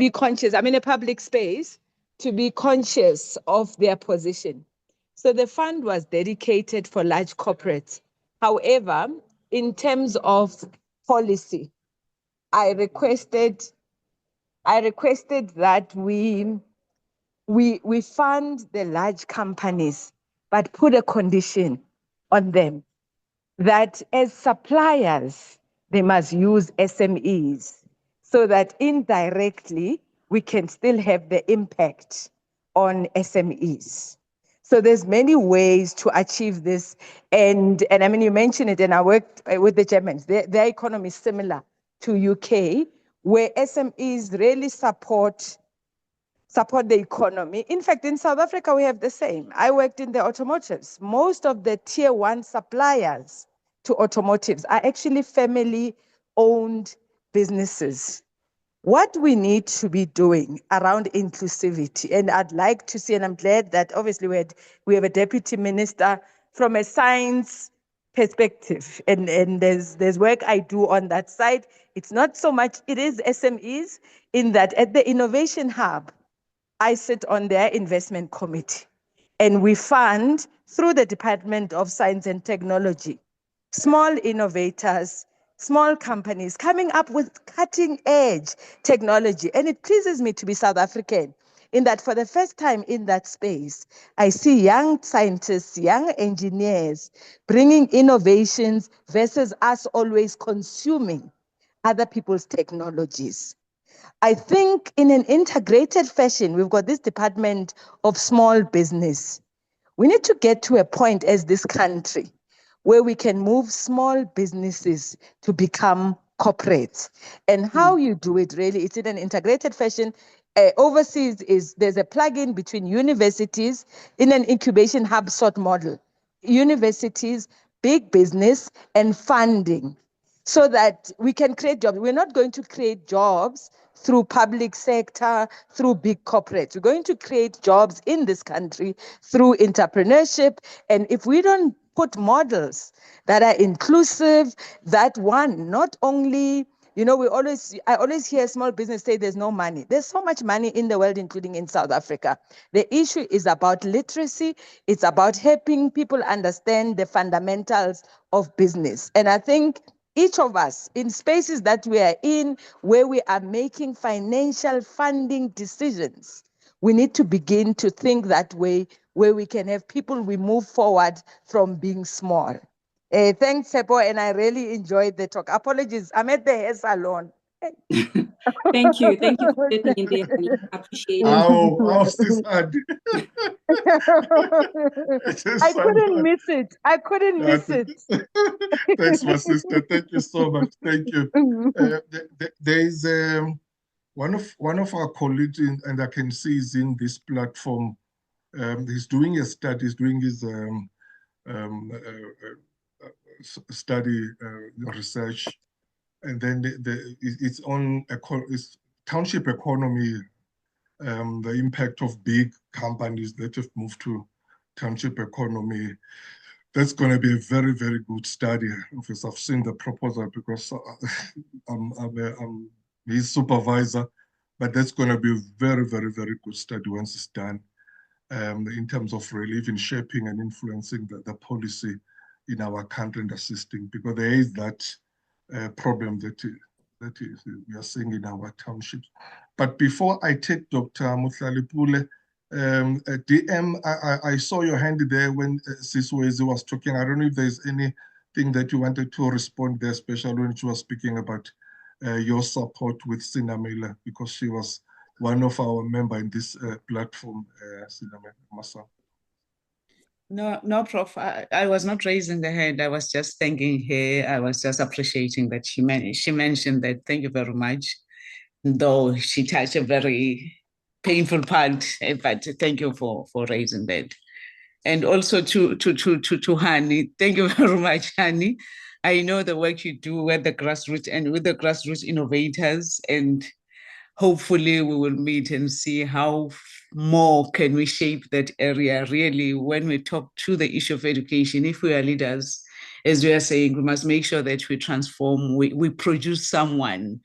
conscious. I'm in a public space, to be conscious of their position. So the fund was dedicated for large corporates. However, in terms of policy, I requested that we fund the large companies, but put a condition on them that as suppliers, they must use SMEs, so that indirectly we can still have the impact on SMEs. So there's many ways to achieve this. And I mean, you mentioned it, and I worked with the Germans. Their economy is similar to UK, where SMEs really support the economy. In fact, in South Africa, we have the same. I worked in the automotives. Most of the tier 1 suppliers to automotives are actually family-owned businesses. What we need to be doing around inclusivity, and I'd like to see, and I'm glad that obviously we have a deputy minister from a science perspective, and there's work I do on that side. It's not so much, it is SMEs, in that at the Innovation Hub, I sit on their investment committee, and we fund through the Department of Science and Technology, small innovators, small companies coming up with cutting edge technology. And it pleases me to be South African, in that for the first time in that space, I see young scientists, young engineers bringing innovations versus us always consuming other people's technologies. I think in an integrated fashion, we've got this Department of Small Business. We need to get to a point as this country where we can move small businesses to become corporate. And how you do it really, it's in an integrated fashion. Overseas, there's a plug-in between universities in an incubation hub sort model. Universities, big business, and funding, so that we can create jobs. We're not going to create jobs through public sector, through big corporates. We're going to create jobs in this country through entrepreneurship. And if we don't put models that are inclusive, that one, not only You know, I always hear small business say there's no money. There's so much money in the world, including in South Africa. The issue is about literacy. It's about helping people understand the fundamentals of business. And I think each of us in spaces that we are in, where we are making financial funding decisions, we need to begin to think that way, where we can have people we move forward from being small. Thanks, Tshepo, and I really enjoyed the talk. Apologies, I'm at the hair salon. Thank you for sitting in there, honey. Appreciate it. How sis had. I couldn't miss it. I couldn't miss it. Thanks, my sister. Thank you so much. Thank you. There is one of our colleagues, and I can see he's in this platform. He's doing a study. He's doing his study research, and then it's on it's township economy, the impact of big companies that have moved to township economy. That's going to be a very, very good study. Obviously, I've seen the proposal because I'm his supervisor, but that's going to be a very, very, very good study once it's done, in terms of really even shaping and influencing the policy in our country and assisting, because there is that problem that we are seeing in our townships. But before I take Dr. Mutlalipule, DM, I saw your hand there when Siswezi was talking. I don't know if there's anything that you wanted to respond there, especially when she was speaking about your support with Sinamela, because she was one of our members in this platform, Sinamela Masa. No, Prof. I was not raising the hand. I was just thanking her. I was just appreciating that she mentioned that. Thank you very much. Though she touched a very painful part, but thank you for raising that. And also to Hani, thank you very much, Hani. I know the work you do with the grassroots and with the grassroots innovators, and hopefully we will meet and see how more can we shape that area. Really, when we talk to the issue of education, if we are leaders, as we are saying, we must make sure that we transform, we produce someone.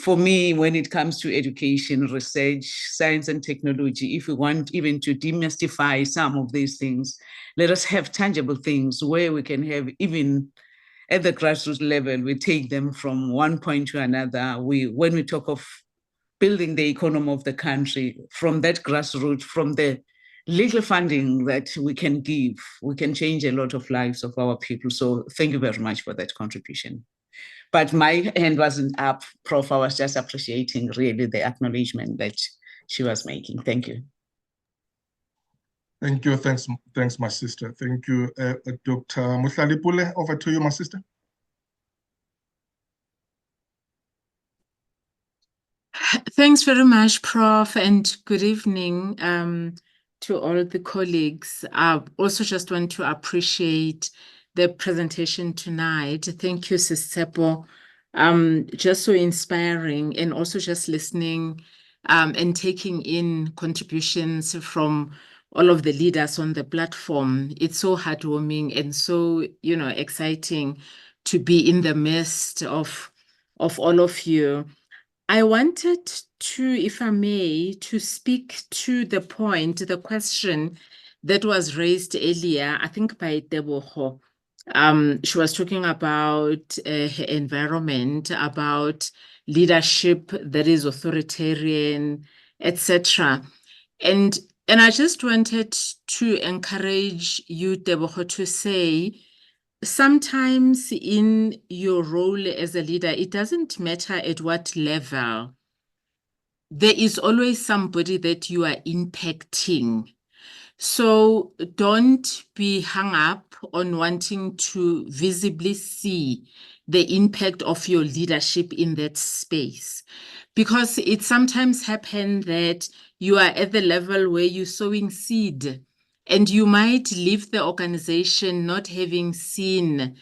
For me, when it comes to education, research, science and technology, if we want even to demystify some of these things, let us have tangible things where we can have, even at the grassroots level, we take them from one point to another. When we talk of building the economy of the country, from that grassroots, from the little funding that we can give, we can change a lot of lives of our people. So thank you very much for that contribution. But my hand wasn't up, Prof. I was just appreciating really the acknowledgement that she was making. Thank you. Thank you. Thanks, my sister. Thank you. Dr. Mutlalipule, over to you, my sister. Thanks very much, Prof, and good evening to all the colleagues. I also just want to appreciate the presentation tonight. Thank you, Tshepo. Just so inspiring, and also just listening and taking in contributions from all of the leaders on the platform. It's so heartwarming and so, exciting to be in the midst of all of you. I wanted to, if I may, to speak to the question that was raised earlier, I think by Teboho. She was talking about her environment, about leadership that is authoritarian, etc. And I just wanted to encourage you, Teboho, to say, sometimes in your role as a leader, it doesn't matter at what level. There is always somebody that you are impacting. So don't be hung up on wanting to visibly see the impact of your leadership in that space. Because it sometimes happens that you are at the level where you're sowing seed, and you might leave the organization not having seen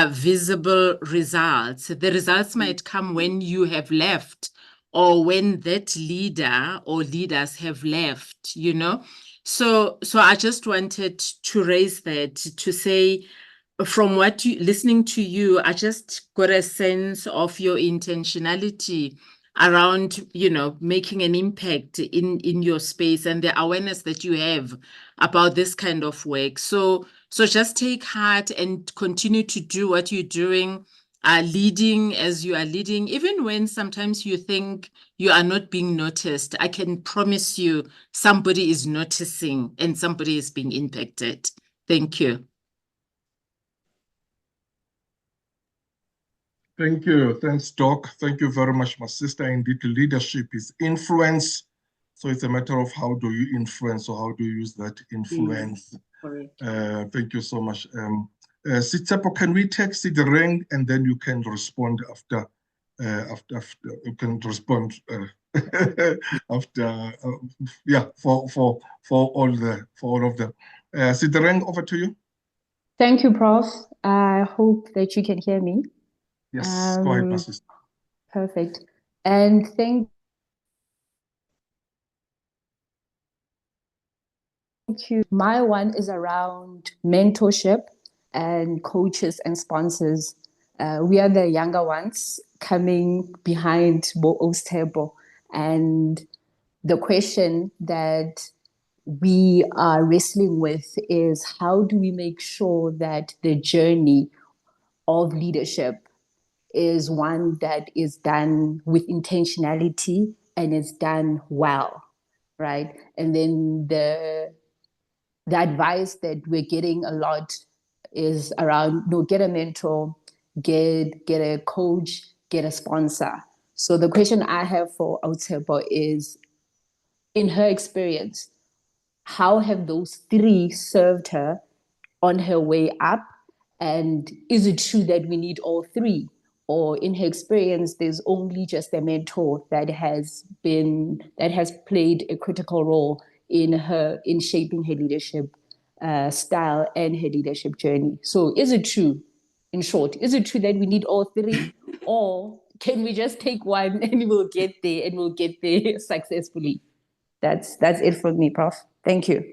visible results. The results might come when you have left, or when that leader or leaders have left, So I just wanted to raise that, to say, from listening to you, I just got a sense of your intentionality around, making an impact in your space and the awareness that you have about this kind of work. So just take heart and continue to do what you're doing, leading as you are leading, even when sometimes you think you are not being noticed. I can promise you somebody is noticing and somebody is being impacted. Thank you. Thank you. Thanks, Doc. Thank you very much, my sister. Indeed, leadership is influence. So it's a matter of how do you influence or how do you use that influence. Correct. Thank you so much. Tshepo, can we take Sidereng and then you can respond after you can respond after for all of them. Sidereng, over to you. Thank you, Prof. I hope that you can hear me. Yes, go ahead, my sister. Perfect. And thank you. My one is around mentorship and coaches and sponsors. We are the younger ones coming behind Tshepo. And the question that we are wrestling with is how do we make sure that the journey of leadership is one that is done with intentionality and is done well, right? And then the advice that we're getting a lot is around, get a mentor, get a coach, get a sponsor. So the question I have for Tshepo is, in her experience, how have those three served her on her way up? And is it true that we need all three? Or in her experience, there's only just a mentor that has played a critical role in shaping her leadership style and her leadership journey? So is it true, in short, is it true that we need all three? Or can we just take one and we'll get there successfully? That's it from me, Prof. Thank you.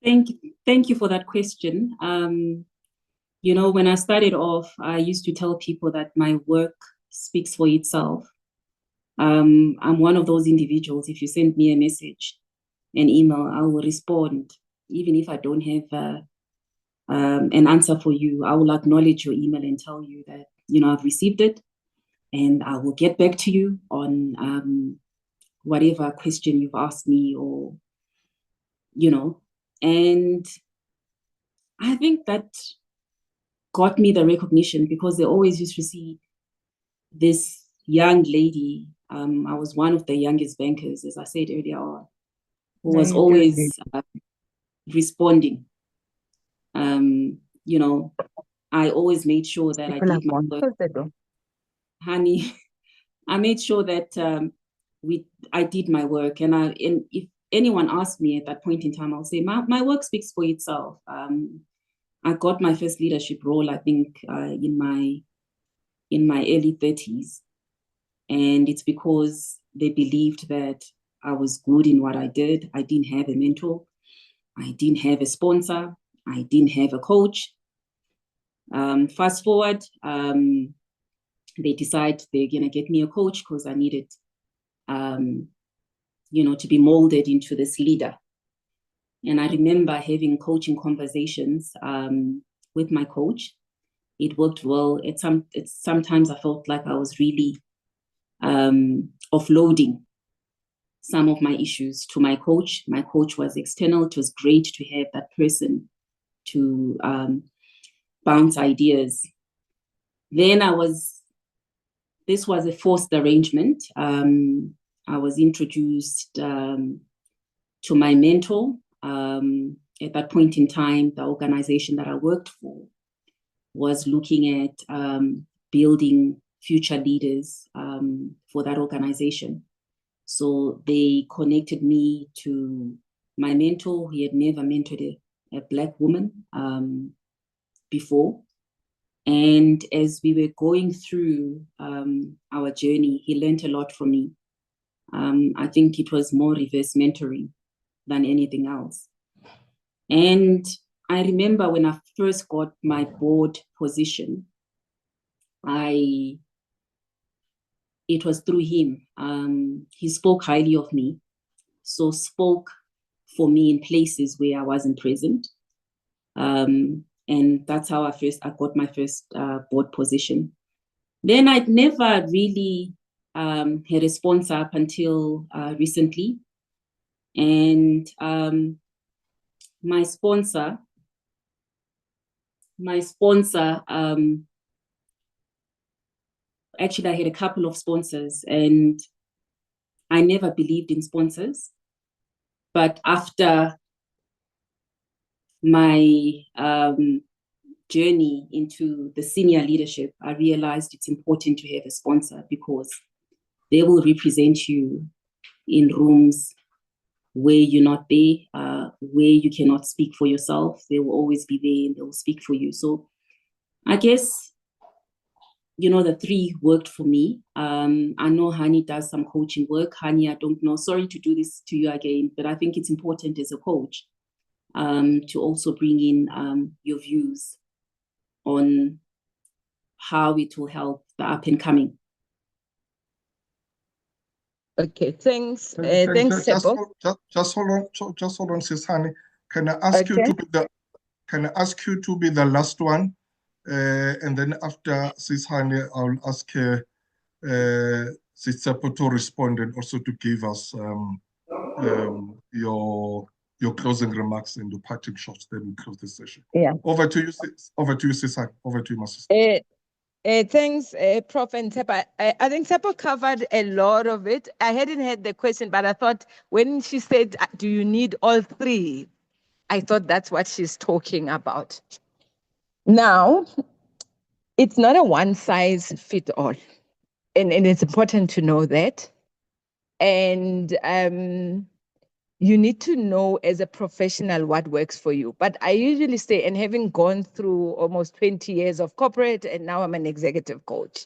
Thank you for that question. When I started off, I used to tell people that my work speaks for itself. I'm one of those individuals. If you send me a message, an email, I will respond. Even if I don't have an answer for you, I will acknowledge your email and tell you that, I've received it and I will get back to you on whatever question you've asked me or, and I think that got me the recognition because they always used to see this young lady. I was one of the youngest bankers, as I said earlier on, who was always responding. I always made sure that I did my work. Honey, I made sure that I did my work. And if anyone asked me at that point in time, I'll say my work speaks for itself. I got my first leadership role, I think, in my early 30s. And it's because they believed that I was good in what I did. I didn't have a mentor. I didn't have a sponsor. I didn't have a coach. Fast forward, they decide they're going to get me a coach because I needed, to be molded into this leader. And I remember having coaching conversations with my coach. It worked well. Sometimes I felt like I was really offloading some of my issues to my coach. My coach was external. It was great to have that person to bounce ideas. Then this was a forced arrangement. I was introduced to my mentor. At that point in time, the organization that I worked for was looking at building future leaders for that organization. So they connected me to my mentor. He had never mentored a Black woman before. And as we were going through our journey, he learned a lot from me. I think it was more reverse mentoring than anything else. And I remember when I first got my board position, it was through him. He spoke highly of me, so spoke for me in places where I wasn't present. And that's how I got my first board position. Then I'd never really had a sponsor up until recently. And my sponsor, actually I had a couple of sponsors and I never believed in sponsors. But after my journey into the senior leadership, I realized it's important to have a sponsor because they will represent you in rooms where you're not there, where you cannot speak for yourself. They will always be there and they will speak for you. So I guess, the three worked for me. I know Hani does some coaching work. Hani, I don't know, sorry to do this to you again, but I think it's important as a coach to also bring in your views on how it will help the up and coming. Okay, thanks. Thanks, Tshepo. Just hold on, Sis Hani. Can I ask you to be the last one? And then after Sis Hani, I'll ask Sis Tshepo to respond and also to give us your closing remarks and the parting shots. Then we close the session. Yeah. Over to you, Sis Hani. Over to you, my sister. Thanks, Prof and Tshepo. I think Tshepo covered a lot of it. I hadn't heard the question, but I thought when she said, do you need all three? I thought that's what she's talking about. Now, it's not a one size fit all. And it's important to know that. And you need to know as a professional what works for you. But I usually say, and having gone through almost 20 years of corporate, and now I'm an executive coach.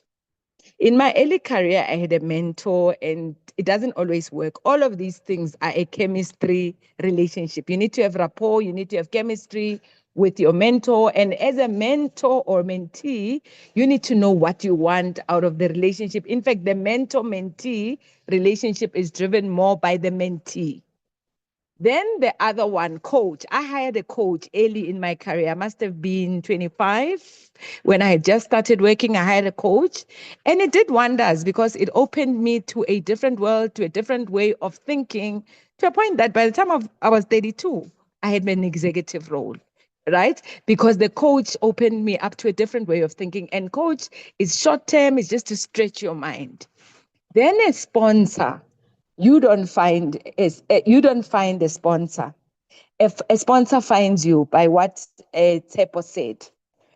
In my early career, I had a mentor, and it doesn't always work. All of these things are a chemistry relationship. You need to have rapport, you need to have chemistry with your mentor. And as a mentor or mentee, you need to know what you want out of the relationship. In fact, the mentor-mentee relationship is driven more by the mentee. Then the other one, coach. I hired a coach early in my career. I must have been 25. When I had just started working, I hired a coach. And it did wonders because it opened me to a different world, to a different way of thinking, to a point that by the time I was 32, I had an executive role, right? Because the coach opened me up to a different way of thinking. And coach is short term, it's just to stretch your mind. Then a sponsor. You don't find a sponsor. If a sponsor finds you by what Tshepo said,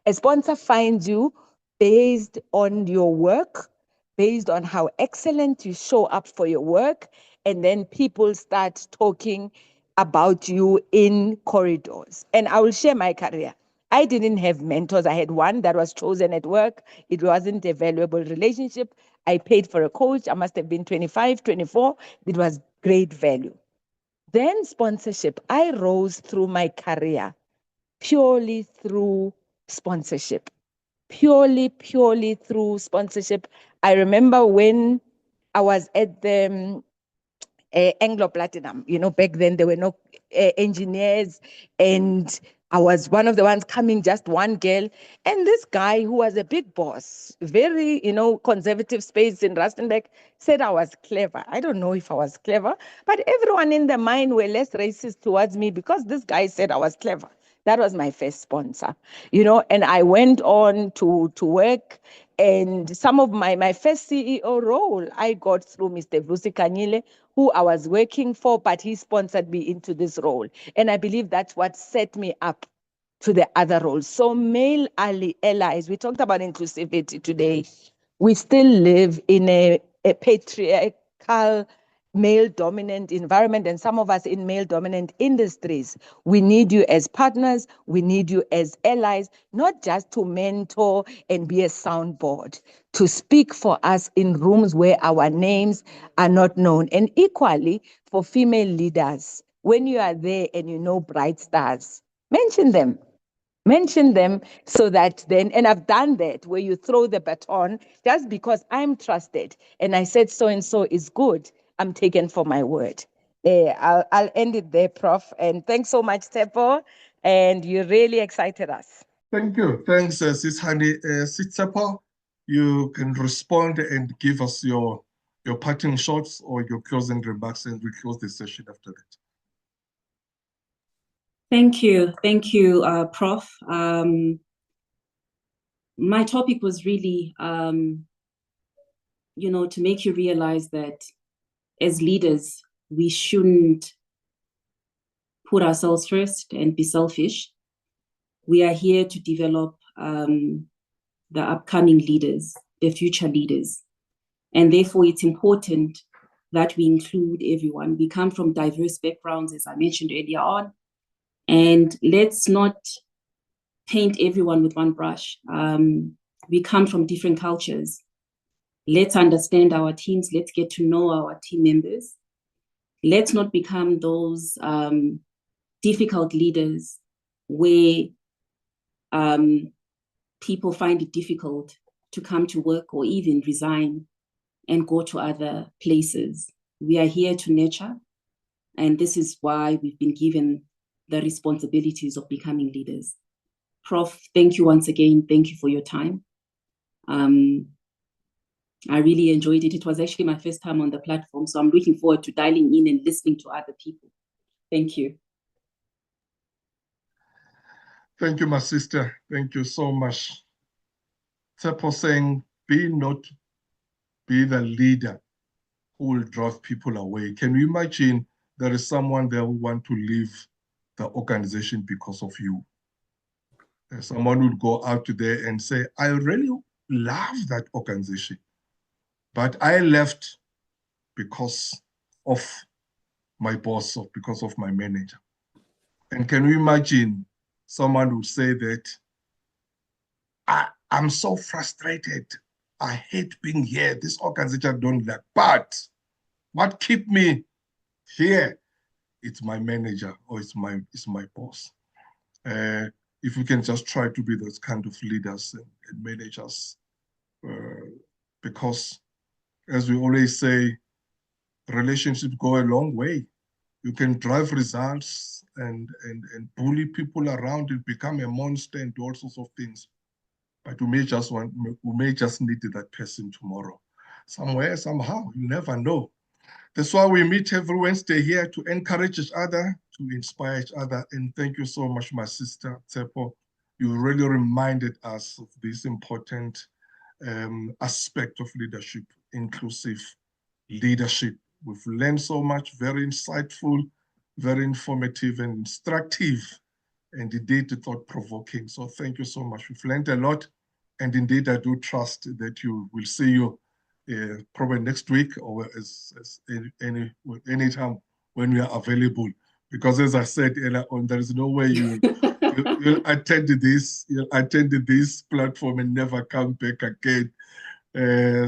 a sponsor finds you based on your work, based on how excellent you show up for your work, and then people start talking about you in corridors. And I will share my career. I didn't have mentors. I had one that was chosen at work. It wasn't a valuable relationship. I paid for a coach. I must have been 25, 24. It was great value. Then sponsorship. I rose through my career purely through sponsorship. Purely through sponsorship. I remember when I was at the Anglo Platinum, back then there were no engineers, and I was one of the ones coming, just one girl. And this guy who was a big boss, very, conservative space in Rustenburg, said I was clever. I don't know if I was clever, but everyone in the mine were less racist towards me because this guy said I was clever. That was my first sponsor, and I went on to work. And some of my first CEO role, I got through Mr. Vusi Kanyile, who I was working for, but he sponsored me into this role. And I believe that's what set me up to the other roles. So male allies, we talked about inclusivity today. We still live in a patriarchal, male-dominant environment, and some of us in male-dominant industries. We need you as partners. We need you as allies, not just to mentor and be a soundboard, to speak for us in rooms where our names are not known. And equally, for female leaders, when you are there and you know bright stars, Mention them. Mention them so that then, and I've done that, where you throw the baton just because I'm trusted and I said so-and-so is good, I'm taken for my word. I'll end it there, Prof. And thanks so much, Tshepo. And you really excited us. Thank you. Thanks, Sis Hani. Tshepo, you can respond and give us your parting shots or your closing remarks, and we close the session after that. Thank you, Prof. My topic was really, to make you realize that as leaders, we shouldn't put ourselves first and be selfish. We are here to develop the upcoming leaders, the future leaders. And therefore, it's important that we include everyone. We come from diverse backgrounds, as I mentioned earlier on. And let's not paint everyone with one brush. We come from different cultures. Let's understand our teams. Let's get to know our team members. Let's not become those difficult leaders where people find it difficult to come to work or even resign and go to other places. We are here to nurture, and this is why we've been given the responsibilities of becoming leaders. Prof, thank you once again. Thank you for your time. I really enjoyed it. It was actually my first time on the platform, so I'm looking forward to dialing in and listening to other people. Thank you. Thank you, my sister. Thank you so much. Tshepo saying, be the leader who will drive people away. Can you imagine there is someone there who want to leave the organization because of you? Someone would go out today and say, I really love that organization, but I left because of my boss or because of my manager. And can you imagine someone would say that, I'm so frustrated. I hate being here. This organization I don't like, but what keep me here? It's my manager or it's my boss. If we can just try to be those kind of leaders and managers, because as we always say, relationships go a long way. You can drive results and bully people around and become a monster and do all sorts of things. But we may just need that person tomorrow. Somewhere, somehow, you never know. That's why we meet every Wednesday here to encourage each other, to inspire each other. And thank you so much, my sister, Tshepo. You really reminded us of this important aspect of leadership, inclusive leadership. We've learned so much, very insightful, very informative and instructive, and indeed thought-provoking. So thank you so much. We've learned a lot. And indeed, I do trust that you will see you probably next week or any time when we are available. Because as I said earlier on, there is no way you'll attend this platform and never come back again.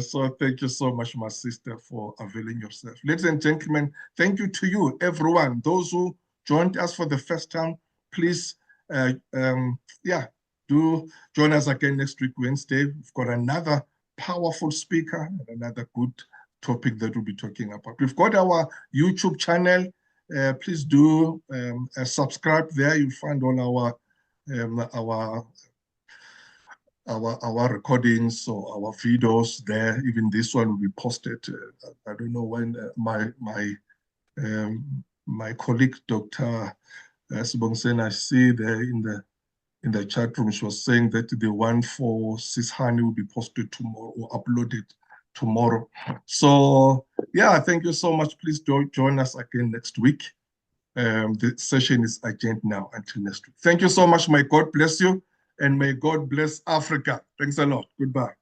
So thank you so much, my sister, for availing yourself. Ladies and gentlemen, thank you to you, everyone. Those who joined us for the first time, please, do join us again next week, Wednesday. We've got another powerful speaker and another good topic that we'll be talking about. We've got our YouTube channel. Please do subscribe there. You'll find all our recordings or our videos there. Even this one will be posted. I don't know when my colleague, Dr. Sibongsen, I see there in the chat room, she was saying that the one for Sis Hani will be posted tomorrow or uploaded tomorrow. So yeah, thank you so much. Please join us again next week. The session is adjourned now until next week. Thank you so much. May God bless you and may God bless Africa. Thanks a lot. Goodbye.